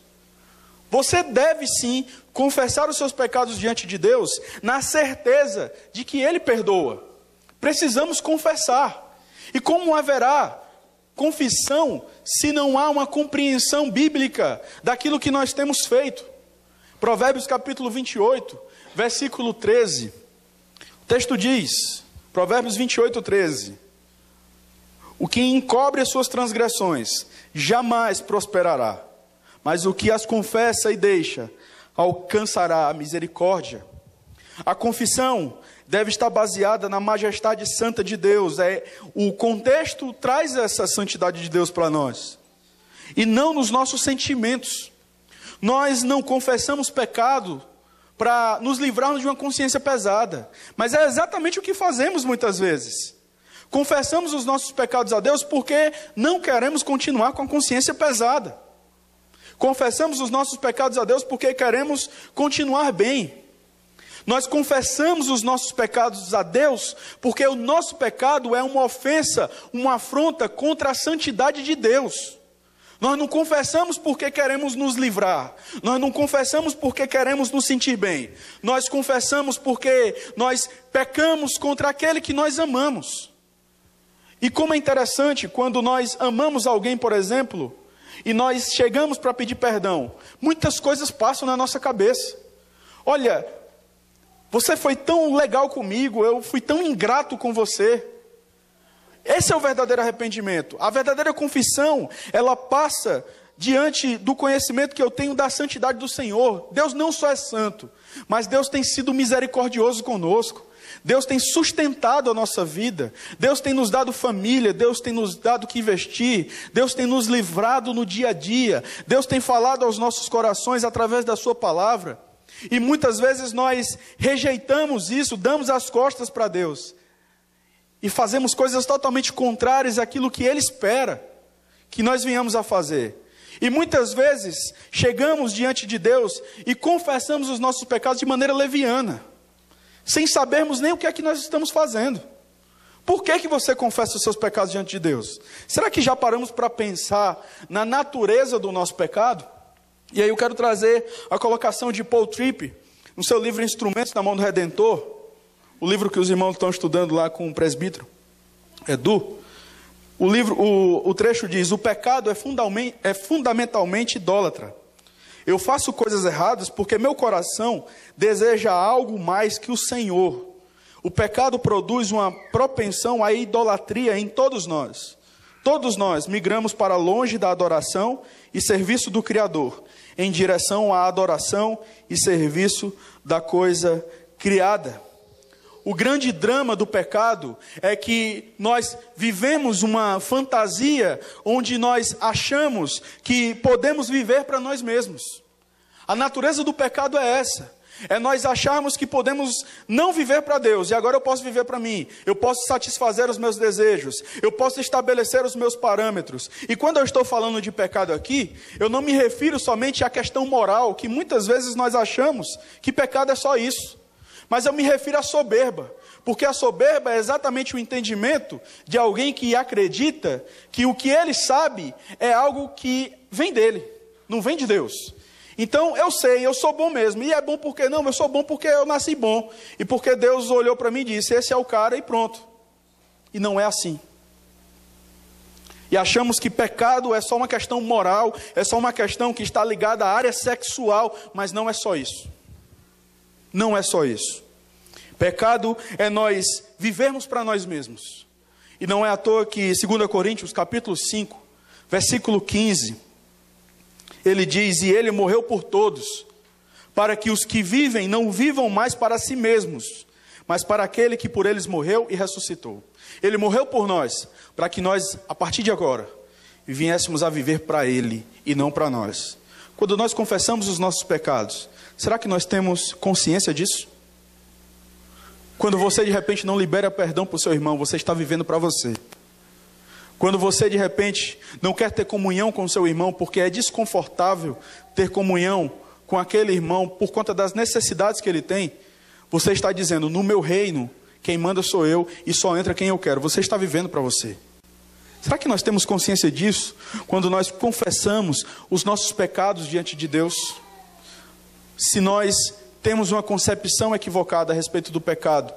Você deve sim confessar os seus pecados diante de Deus, na certeza de que Ele perdoa. Precisamos confessar. E como haverá confissão se não há uma compreensão bíblica daquilo que nós temos feito? Provérbios capítulo 28, versículo 13. O texto diz, Provérbios 28, 13: o que encobre as suas transgressões jamais prosperará, mas o que as confessa e deixa alcançará a misericórdia. A confissão deve estar baseada na majestade santa de Deus. O contexto traz essa santidade de Deus para nós, e não nos nossos sentimentos. Nós não confessamos pecado para nos livrarmos de uma consciência pesada, mas é exatamente o que fazemos muitas vezes. Confessamos os nossos pecados a Deus porque não queremos continuar com a consciência pesada. Confessamos os nossos pecados a Deus porque queremos continuar bem. Nós confessamos os nossos pecados a Deus porque o nosso pecado é uma ofensa, uma afronta contra a santidade de Deus. Nós não confessamos porque queremos nos livrar. Nós não confessamos porque queremos nos sentir bem. Nós confessamos porque nós pecamos contra aquele que nós amamos. E como é interessante, quando nós amamos alguém, por exemplo, e nós chegamos para pedir perdão, muitas coisas passam na nossa cabeça. Olha, você foi tão legal comigo, eu fui tão ingrato com você. Esse é o verdadeiro arrependimento. A verdadeira confissão, ela passa diante do conhecimento que eu tenho da santidade do Senhor. Deus não só é santo, mas Deus tem sido misericordioso conosco. Deus tem sustentado a nossa vida. Deus tem nos dado família. Deus tem nos dado o que vestir. Deus tem nos livrado no dia a dia. Deus tem falado aos nossos corações através da sua palavra. E muitas vezes nós rejeitamos isso, damos as costas para Deus e fazemos coisas totalmente contrárias àquilo que Ele espera que nós venhamos a fazer. E muitas vezes chegamos diante de Deus e confessamos os nossos pecados de maneira leviana, sem sabermos nem o que é que nós estamos fazendo. Por que você confessa os seus pecados diante de Deus? Será que já paramos para pensar na natureza do nosso pecado? E aí eu quero trazer a colocação de Paul Tripp, no seu livro Instrumentos na Mão do Redentor, o livro que os irmãos estão estudando lá com o presbítero Edu, o trecho diz: o pecado é fundamentalmente idólatra. Eu faço coisas erradas porque meu coração deseja algo mais que o Senhor. O pecado produz uma propensão à idolatria em todos nós. Todos nós migramos para longe da adoração e serviço do Criador, em direção à adoração e serviço da coisa criada. O grande drama do pecado é que nós vivemos uma fantasia onde nós achamos que podemos viver para nós mesmos. A natureza do pecado é essa. É nós acharmos que podemos não viver para Deus, e agora eu posso viver para mim, eu posso satisfazer os meus desejos, eu posso estabelecer os meus parâmetros. E quando eu estou falando de pecado aqui, eu não me refiro somente à questão moral, que muitas vezes nós achamos que pecado é só isso, mas eu me refiro à soberba, porque a soberba é exatamente o entendimento de alguém que acredita que o que ele sabe é algo que vem dele, não vem de Deus. Então eu sei, eu sou bom mesmo. E é bom porque não, eu sou bom porque eu nasci bom. E porque Deus olhou para mim e disse: esse é o cara, e pronto. E não é assim. E achamos que pecado é só uma questão moral, é só uma questão que está ligada à área sexual, mas não é só isso. Não é só isso. Pecado é nós vivermos para nós mesmos. E não é à toa que 2 Coríntios capítulo 5, versículo 15... ele diz: e ele morreu por todos, para que os que vivem não vivam mais para si mesmos, mas para aquele que por eles morreu e ressuscitou. Ele morreu por nós, para que nós, a partir de agora, viéssemos a viver para ele e não para nós. Quando nós confessamos os nossos pecados, será que nós temos consciência disso? Quando você de repente não libera perdão para o seu irmão, você está vivendo para você. Quando você de repente não quer ter comunhão com o seu irmão, porque é desconfortável ter comunhão com aquele irmão por conta das necessidades que ele tem, você está dizendo: no meu reino, quem manda sou eu e só entra quem eu quero. Você está vivendo para você. Será que nós temos consciência disso quando nós confessamos os nossos pecados diante de Deus? Se nós temos uma concepção equivocada a respeito do pecado,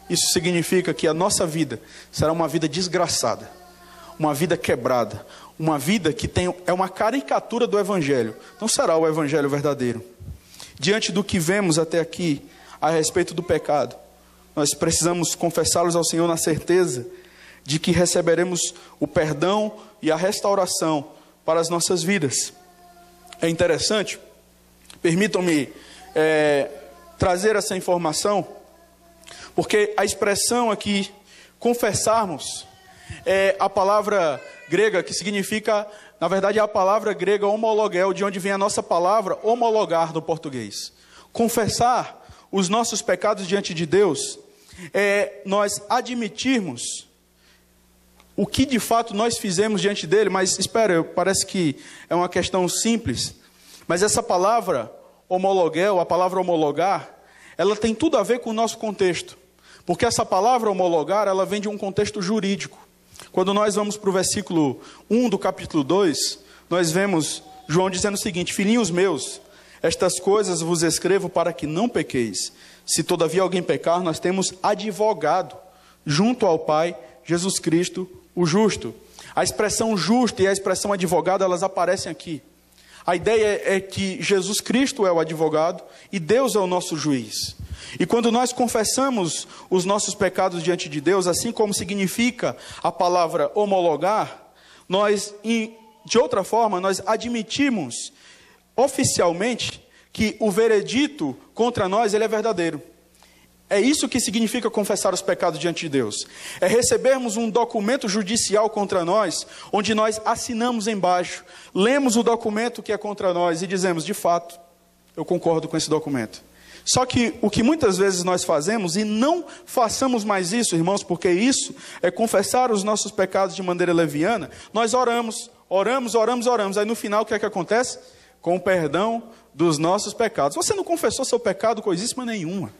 isso significa que a nossa vida será uma vida desgraçada, uma vida quebrada, uma vida que é uma caricatura do Evangelho. Não será o Evangelho verdadeiro. Diante do que vemos até aqui a respeito do pecado, nós precisamos confessá-los ao Senhor na certeza de que receberemos o perdão e a restauração para as nossas vidas. É interessante, permitam-me trazer essa informação, porque a expressão aqui, confessarmos, é a palavra grega que significa, na verdade é a palavra grega homologel, de onde vem a nossa palavra homologar no português. Confessar os nossos pecados diante de Deus é nós admitirmos o que de fato nós fizemos diante dele. Mas espera, parece que é uma questão simples, mas essa palavra homologel, a palavra homologar, ela tem tudo a ver com o nosso contexto, porque essa palavra homologar, ela vem de um contexto jurídico. Quando nós vamos para o versículo 1 do capítulo 2, nós vemos João dizendo o seguinte: filhinhos meus, estas coisas vos escrevo para que não pequeis. Se todavia alguém pecar, nós temos advogado junto ao Pai, Jesus Cristo, o justo. A expressão justo e a expressão advogado, elas aparecem aqui. A ideia é que Jesus Cristo é o advogado e Deus é o nosso juiz. E quando nós confessamos os nossos pecados diante de Deus, assim como significa a palavra homologar, nós, de outra forma, nós admitimos oficialmente que o veredito contra nós, ele é verdadeiro. É isso que significa confessar os pecados diante de Deus. É recebermos um documento judicial contra nós, onde nós assinamos embaixo, lemos o documento que é contra nós e dizemos: de fato, eu concordo com esse documento. Só que o que muitas vezes nós fazemos, e não façamos mais isso, irmãos, porque isso é confessar os nossos pecados de maneira leviana, nós oramos. Aí no final o que é que acontece? Com o perdão dos nossos pecados. Você não confessou seu pecado coisíssima nenhuma.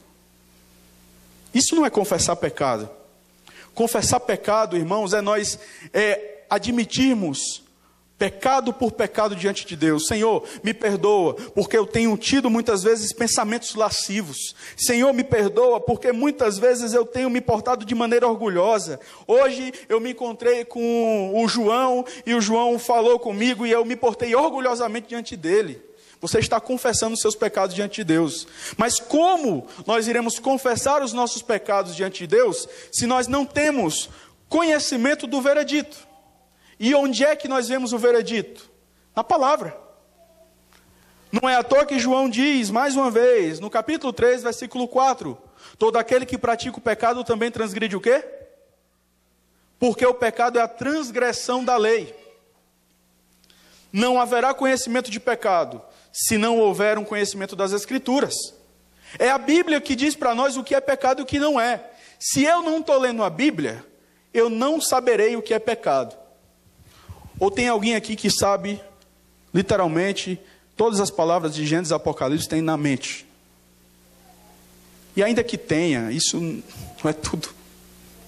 Isso não é confessar pecado. Confessar pecado, irmãos, é nós admitirmos pecado por pecado diante de Deus. Senhor, me perdoa, porque eu tenho tido muitas vezes pensamentos lascivos. Senhor, me perdoa, porque muitas vezes eu tenho me portado de maneira orgulhosa. Hoje eu me encontrei com o João, e o João falou comigo, e eu me portei orgulhosamente diante dele. Você está confessando os seus pecados diante de Deus. Mas como nós iremos confessar os nossos pecados diante de Deus, se nós não temos conhecimento do veredito? E onde é que nós vemos o veredito? Na palavra. Não é à toa que João diz, mais uma vez, no capítulo 3, versículo 4, todo aquele que pratica o pecado também transgride o quê? Porque o pecado é a transgressão da lei. Não haverá conhecimento de pecado, se não houver um conhecimento das Escrituras. É a Bíblia que diz para nós o que é pecado e o que não é. Se eu não estou lendo a Bíblia, eu não saberei o que é pecado. Ou tem alguém aqui que sabe, literalmente, todas as palavras de Gênesis e Apocalipse tem na mente? E ainda que tenha, isso não é tudo.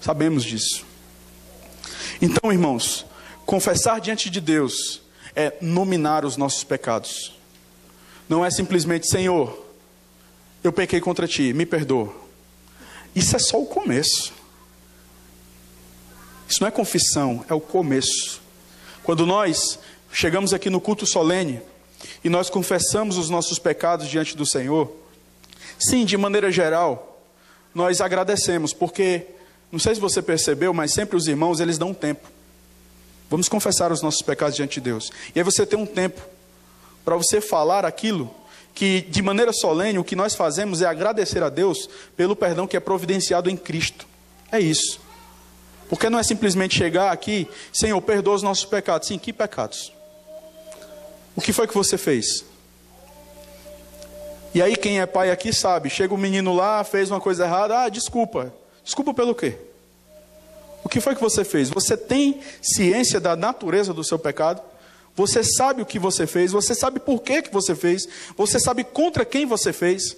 Sabemos disso. Então, irmãos, confessar diante de Deus é nominar os nossos pecados. Não é simplesmente, Senhor, eu pequei contra ti, me perdoa. Isso é só o começo. Isso não é confissão, é o começo. Quando nós chegamos aqui no culto solene e nós confessamos os nossos pecados diante do Senhor, sim, de maneira geral, nós agradecemos, porque, não sei se você percebeu, mas sempre os irmãos, eles dão tempo. Vamos confessar os nossos pecados diante de Deus. E aí você tem um tempo para você falar aquilo que, de maneira solene, o que nós fazemos é agradecer a Deus pelo perdão que é providenciado em Cristo. É isso. Porque não é simplesmente chegar aqui, Senhor, perdoa os nossos pecados. Sim, que pecados? O que foi que você fez? E aí quem é pai aqui sabe, chega o menino lá, fez uma coisa errada, desculpa. Desculpa pelo quê? O que foi que você fez? Você tem ciência da natureza do seu pecado? Você sabe o que você fez? Você sabe por que você fez? Você sabe contra quem você fez?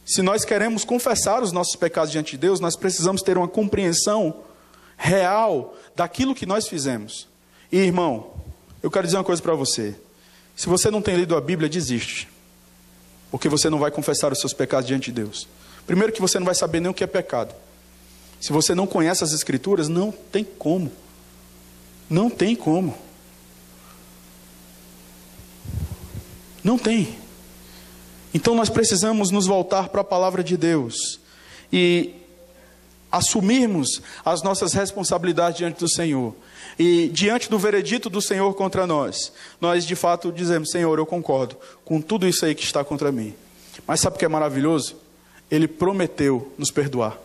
Se nós queremos confessar os nossos pecados diante de Deus, nós precisamos ter uma compreensão real daquilo que nós fizemos. E irmão, eu quero dizer uma coisa para você. Se você não tem lido a Bíblia, desiste. Porque você não vai confessar os seus pecados diante de Deus. Primeiro que você não vai saber nem o que é pecado. Se você não conhece as Escrituras, não tem como. Não tem como. Não tem. Então nós precisamos nos voltar para a palavra de Deus e assumirmos as nossas responsabilidades diante do Senhor. E diante do veredito do Senhor contra nós, nós de fato dizemos, Senhor, eu concordo com tudo isso aí que está contra mim. Mas sabe o que é maravilhoso? Ele prometeu nos perdoar.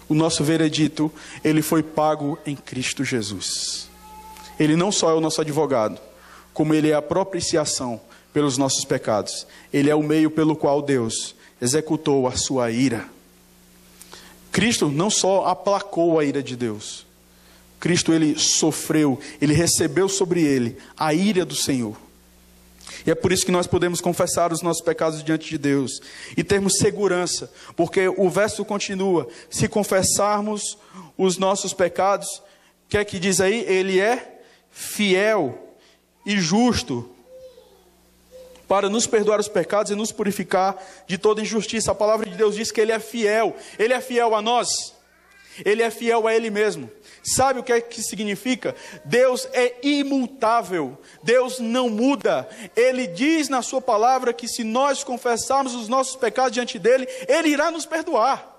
O nosso veredito, ele foi pago em Cristo Jesus. Ele não só é o nosso advogado, como ele é a propiciação pelos nossos pecados. Ele é o meio pelo qual Deus executou a sua ira. Cristo não só aplacou a ira de Deus. Cristo, ele sofreu, ele recebeu sobre ele a ira do Senhor. E é por isso que nós podemos confessar os nossos pecados diante de Deus e termos segurança, porque o verso continua, se confessarmos os nossos pecados, o que é que diz aí? Ele é fiel e justo para nos perdoar os pecados e nos purificar de toda injustiça. A palavra de Deus diz que ele é fiel a nós, ele é fiel a ele mesmo. Sabe o que é que significa? Deus é imutável, Deus não muda. Ele diz na sua palavra que se nós confessarmos os nossos pecados diante dele, ele irá nos perdoar.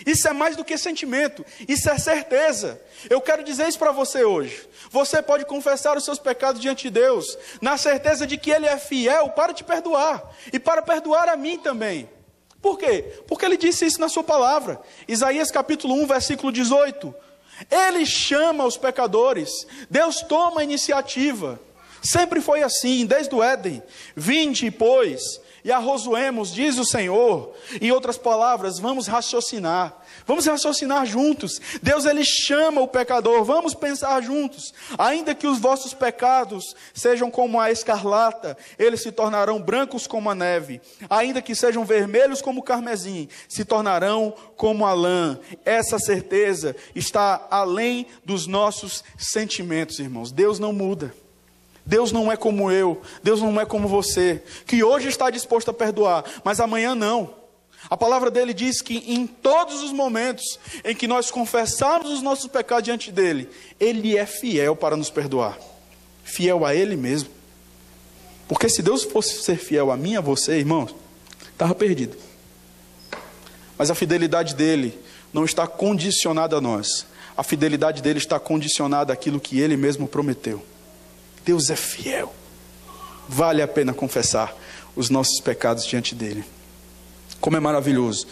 Isso é mais do que sentimento, isso é certeza. Eu quero dizer isso para você hoje. Você pode confessar os seus pecados diante de Deus, na certeza de que ele é fiel para te perdoar e para perdoar a mim também. Por quê? Porque ele disse isso na sua palavra. Isaías capítulo 1, versículo 18. Ele chama os pecadores, Deus toma a iniciativa. Sempre foi assim, desde o Éden. Vinde, pois, e arrozoemos, diz o Senhor. Em outras palavras, vamos raciocinar juntos. Deus, Ele chama o pecador, vamos pensar juntos. Ainda que os vossos pecados sejam como a escarlata, eles se tornarão brancos como a neve. Ainda que sejam vermelhos como o carmesim, se tornarão como a lã. Essa certeza está além dos nossos sentimentos, irmãos. Deus não muda. Deus não é como eu, Deus não é como você, que hoje está disposto a perdoar, mas amanhã não. A palavra dele diz que em todos os momentos em que nós confessarmos os nossos pecados diante dele, ele é fiel para nos perdoar. Fiel a ele mesmo. Porque se Deus fosse ser fiel a mim e a você, irmãos, estava perdido. Mas a fidelidade dele não está condicionada a nós. A fidelidade dele está condicionada àquilo que ele mesmo prometeu. Deus é fiel. Vale a pena confessar os nossos pecados diante dele. Como é maravilhoso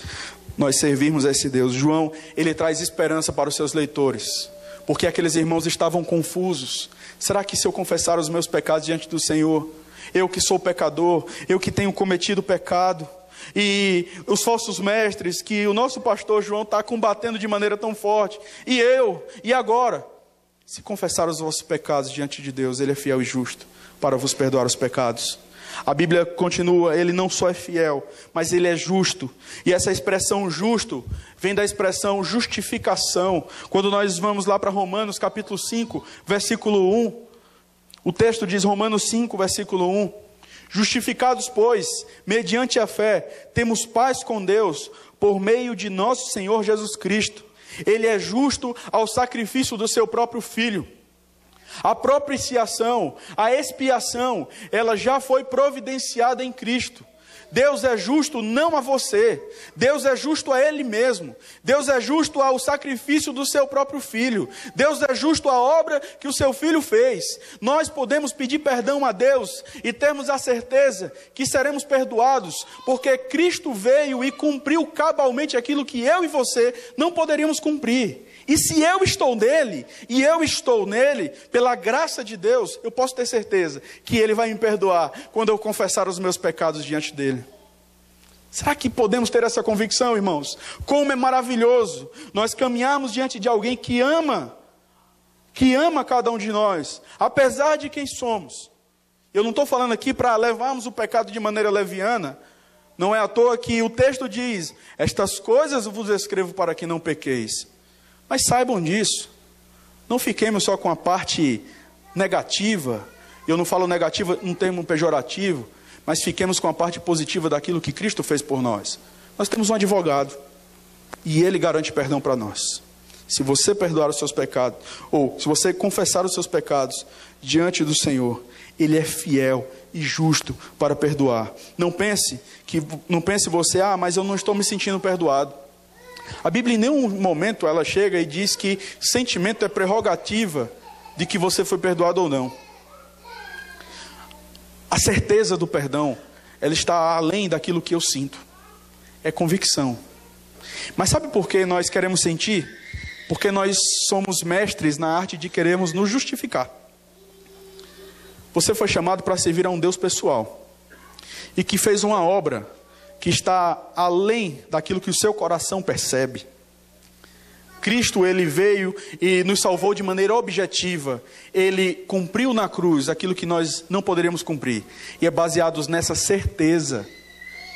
nós servirmos a esse Deus. João, ele traz esperança para os seus leitores, porque aqueles irmãos estavam confusos. Será que se eu confessar os meus pecados diante do Senhor, eu que sou pecador, eu que tenho cometido pecado, e os falsos mestres que o nosso pastor João está combatendo de maneira tão forte, e agora? Se confessar os vossos pecados diante de Deus, Ele é fiel e justo para vos perdoar os pecados. A Bíblia continua, Ele não só é fiel, mas Ele é justo. E essa expressão justo vem da expressão justificação. Quando nós vamos lá para Romanos capítulo 5, versículo 1, o texto diz, Romanos 5, versículo 1, justificados, pois, mediante a fé, temos paz com Deus, por meio de nosso Senhor Jesus Cristo. Ele é justo ao sacrifício do seu próprio Filho. A propiciação, a expiação, ela já foi providenciada em Cristo. Deus é justo não a você, Deus é justo a Ele mesmo. Deus é justo ao sacrifício do seu próprio Filho. Deus é justo à obra que o seu Filho fez. Nós podemos pedir perdão a Deus e termos a certeza que seremos perdoados, porque Cristo veio e cumpriu cabalmente aquilo que eu e você não poderíamos cumprir. E se eu estou nele, e eu estou nele, pela graça de Deus, eu posso ter certeza que Ele vai me perdoar quando eu confessar os meus pecados diante dele. Será que podemos ter essa convicção, irmãos? Como é maravilhoso nós caminharmos diante de alguém que ama cada um de nós, apesar de quem somos. Eu não estou falando aqui para levarmos o pecado de maneira leviana. Não é à toa que o texto diz, estas coisas vos escrevo para que não pequeis. Mas saibam disso, não fiquemos só com a parte negativa, eu não falo negativa num termo pejorativo, mas fiquemos com a parte positiva daquilo que Cristo fez por nós. Nós temos um advogado, e Ele garante perdão para nós. Se você perdoar os seus pecados, ou se você confessar os seus pecados diante do Senhor, Ele é fiel e justo para perdoar. Não pense você, mas eu não estou me sentindo perdoado. A Bíblia em nenhum momento ela chega e diz que sentimento é prerrogativa de que você foi perdoado ou não. A certeza do perdão, ela está além daquilo que eu sinto. É convicção. Mas sabe por que nós queremos sentir? Porque nós somos mestres na arte de querermos nos justificar. Você foi chamado para servir a um Deus pessoal e que fez uma obra que está além daquilo que o seu coração percebe. Cristo, Ele veio e nos salvou de maneira objetiva. Ele cumpriu na cruz aquilo que nós não poderíamos cumprir. E é baseado nessa certeza,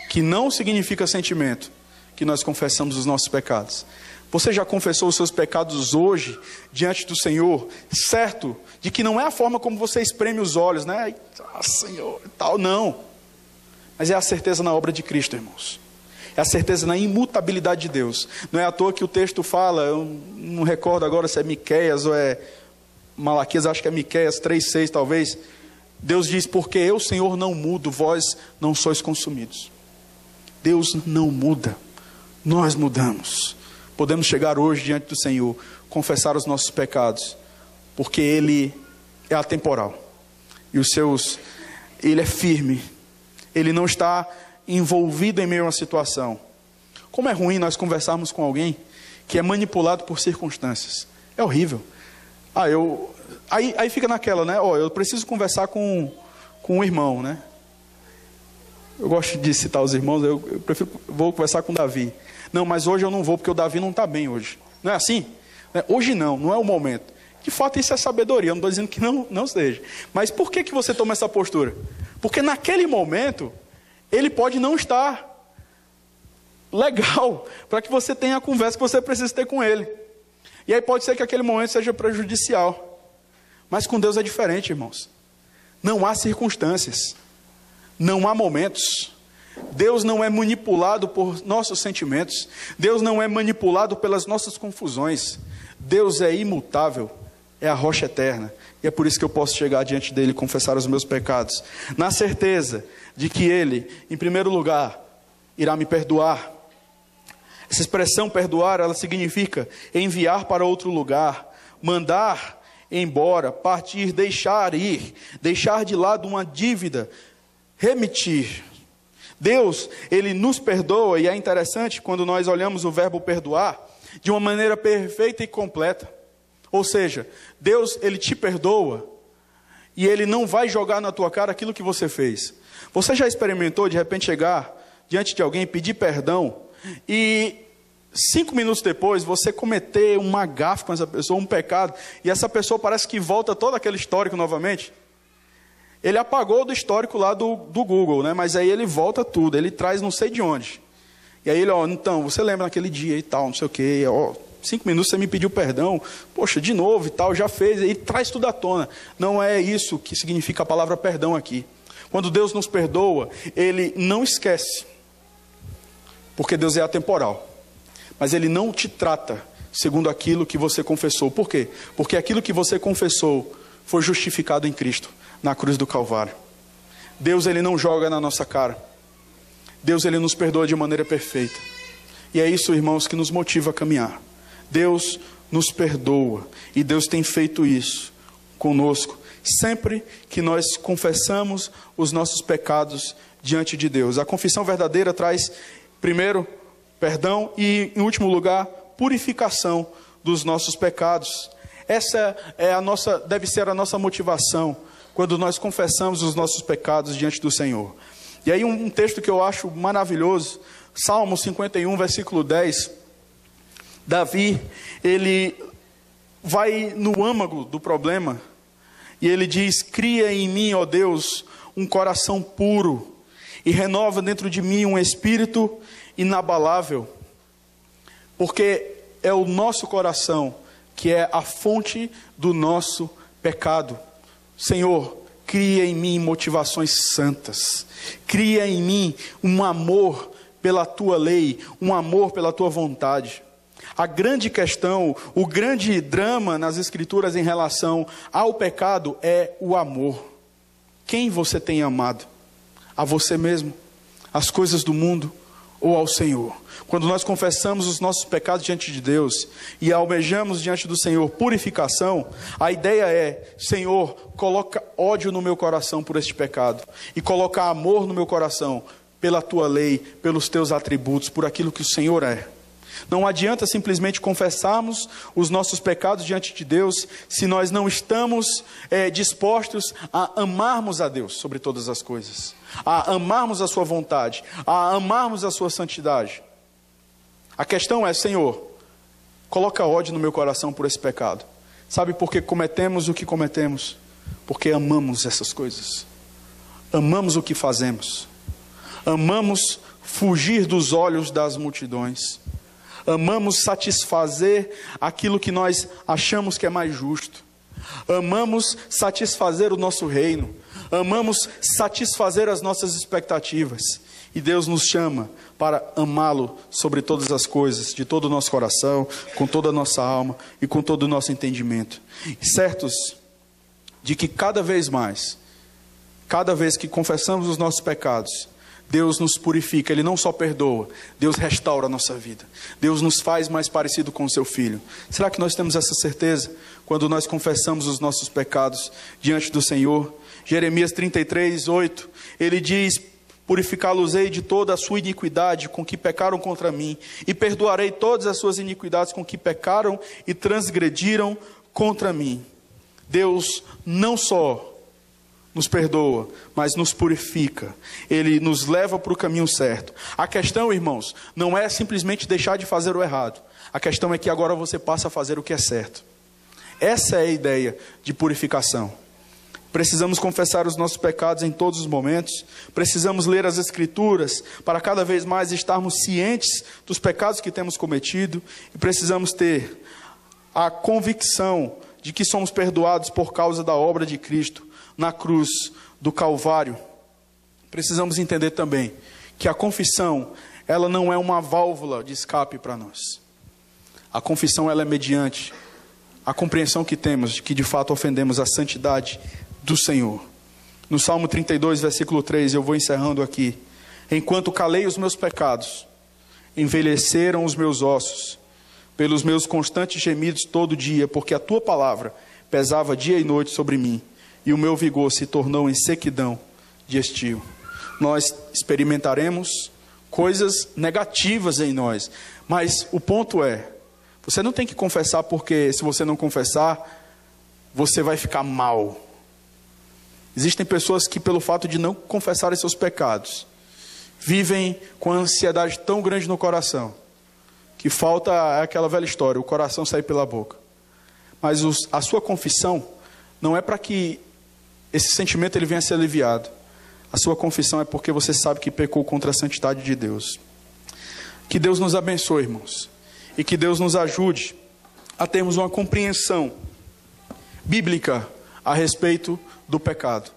que não significa sentimento, que nós confessamos os nossos pecados. Você já confessou os seus pecados hoje, diante do Senhor, certo de que não é a forma como você espreme os olhos, né? Senhor, tal, não. Mas é a certeza na obra de Cristo, irmãos. É a certeza na imutabilidade de Deus. Não é à toa que o texto fala, eu não recordo agora se é Miqueias ou é Malaquias, acho que é Miqueias 3:6 talvez. Deus diz, porque eu, Senhor, não mudo, vós não sois consumidos. Deus não muda, nós mudamos. Podemos chegar hoje diante do Senhor, confessar os nossos pecados, porque Ele é atemporal. E Ele é firme. Ele não está envolvido em meio a uma situação. Como é ruim nós conversarmos com alguém que é manipulado por circunstâncias. É horrível. Aí fica naquela, né? Eu preciso conversar com um irmão, né? Eu gosto de citar os irmãos, eu vou conversar com o Davi. Não, mas hoje eu não vou, porque o Davi não está bem hoje. Não é assim? Hoje não é o momento. De fato, isso é sabedoria, eu não estou dizendo que não seja. Mas por que você toma essa postura? Porque naquele momento, ele pode não estar legal, para que você tenha a conversa que você precisa ter com ele. E aí pode ser que aquele momento seja prejudicial. Mas com Deus é diferente, irmãos. Não há circunstâncias. Não há momentos. Deus não é manipulado por nossos sentimentos. Deus não é manipulado pelas nossas confusões. Deus é imutável. É a rocha eterna. E é por isso que eu posso chegar diante dele e confessar os meus pecados, na certeza de que ele, em primeiro lugar, irá me perdoar. Essa expressão perdoar, ela significa enviar para outro lugar, mandar embora, partir, deixar ir, deixar de lado uma dívida, remitir. Deus, ele nos perdoa, e é interessante quando nós olhamos o verbo perdoar de uma maneira perfeita e completa. Ou seja, Deus, ele te perdoa e ele não vai jogar na tua cara aquilo que você fez. Você já experimentou de repente chegar diante de alguém, pedir perdão e 5 minutos depois você cometer uma gafe com essa pessoa, um pecado, e essa pessoa parece que volta todo aquele histórico novamente? Ele apagou do histórico lá do Google, né? Mas aí ele volta tudo, ele traz não sei de onde. E aí ele, então, você lembra naquele dia e tal, não sei o quê, 5 minutos você me pediu perdão, poxa, de novo e tal, já fez, e traz tudo à tona. Não é isso que significa a palavra perdão aqui. Quando Deus nos perdoa, ele não esquece, porque Deus é atemporal, mas ele não te trata segundo aquilo que você confessou. Por quê? Porque aquilo que você confessou foi justificado em Cristo, na cruz do Calvário. Deus, ele não joga na nossa cara. Deus, ele nos perdoa de maneira perfeita. E é isso, irmãos, que nos motiva a caminhar. Deus nos perdoa, e Deus tem feito isso conosco, sempre que nós confessamos os nossos pecados diante de Deus. A confissão verdadeira traz, primeiro, perdão e, em último lugar, purificação dos nossos pecados. Essa é deve ser a nossa motivação quando nós confessamos os nossos pecados diante do Senhor. E aí um texto que eu acho maravilhoso, Salmo 51, versículo 10, Davi, ele vai no âmago do problema, e ele diz: cria em mim, ó Deus, um coração puro, e renova dentro de mim um espírito inabalável. Porque é o nosso coração que é a fonte do nosso pecado. Senhor, cria em mim motivações santas, cria em mim um amor pela tua lei, um amor pela tua vontade. A grande questão, o grande drama nas Escrituras em relação ao pecado é o amor. Quem você tem amado? A você mesmo? As coisas do mundo? Ou ao Senhor? Quando nós confessamos os nossos pecados diante de Deus e almejamos diante do Senhor purificação, a ideia é: Senhor, coloca ódio no meu coração por este pecado, e coloca amor no meu coração pela tua lei, pelos teus atributos, por aquilo que o Senhor é. Não adianta simplesmente confessarmos os nossos pecados diante de Deus se nós não estamos dispostos a amarmos a Deus sobre todas as coisas, a amarmos a sua vontade, a amarmos a sua santidade. A questão é: Senhor, coloca ódio no meu coração por esse pecado. Sabe por que cometemos o que cometemos? Porque amamos essas coisas, amamos o que fazemos, amamos fugir dos olhos das multidões, amamos satisfazer aquilo que nós achamos que é mais justo, amamos satisfazer o nosso reino, amamos satisfazer as nossas expectativas. E Deus nos chama para amá-lo sobre todas as coisas, de todo o nosso coração, com toda a nossa alma e com todo o nosso entendimento. E certos de que cada vez mais, cada vez que confessamos os nossos pecados, Deus nos purifica. Ele não só perdoa, Deus restaura a nossa vida. Deus nos faz mais parecido com o seu Filho. Será que nós temos essa certeza quando nós confessamos os nossos pecados diante do Senhor? Jeremias 33, 8, ele diz: purificá-los-ei de toda a sua iniquidade com que pecaram contra mim, e perdoarei todas as suas iniquidades com que pecaram e transgrediram contra mim. Deus não só nos perdoa, mas nos purifica. Ele nos leva para o caminho certo. A questão, irmãos, não é simplesmente deixar de fazer o errado. A questão é que agora você passa a fazer o que é certo. Essa é a ideia de purificação. Precisamos confessar os nossos pecados em todos os momentos. Precisamos ler as Escrituras para cada vez mais estarmos cientes dos pecados que temos cometido. E precisamos ter a convicção de que somos perdoados por causa da obra de Cristo na cruz do Calvário. Precisamos entender também que a confissão, ela não é uma válvula de escape para nós. A confissão, ela é mediante a compreensão que temos de que de fato ofendemos a santidade do Senhor. No Salmo 32, versículo 3, eu vou encerrando aqui. Enquanto calei os meus pecados, envelheceram os meus ossos, pelos meus constantes gemidos todo dia, porque a tua palavra pesava dia e noite sobre mim, e o meu vigor se tornou em sequidão de estio. Nós experimentaremos coisas negativas em nós, mas o ponto é, você não tem que confessar, porque se você não confessar, você vai ficar mal. Existem pessoas que, pelo fato de não confessarem seus pecados, vivem com a ansiedade tão grande no coração, que falta aquela velha história, o coração sair pela boca. Mas a sua confissão não é para que esse sentimento ele venha a ser aliviado. A sua confissão é porque você sabe que pecou contra a santidade de Deus. Que Deus nos abençoe, irmãos. E que Deus nos ajude a termos uma compreensão bíblica a respeito do pecado.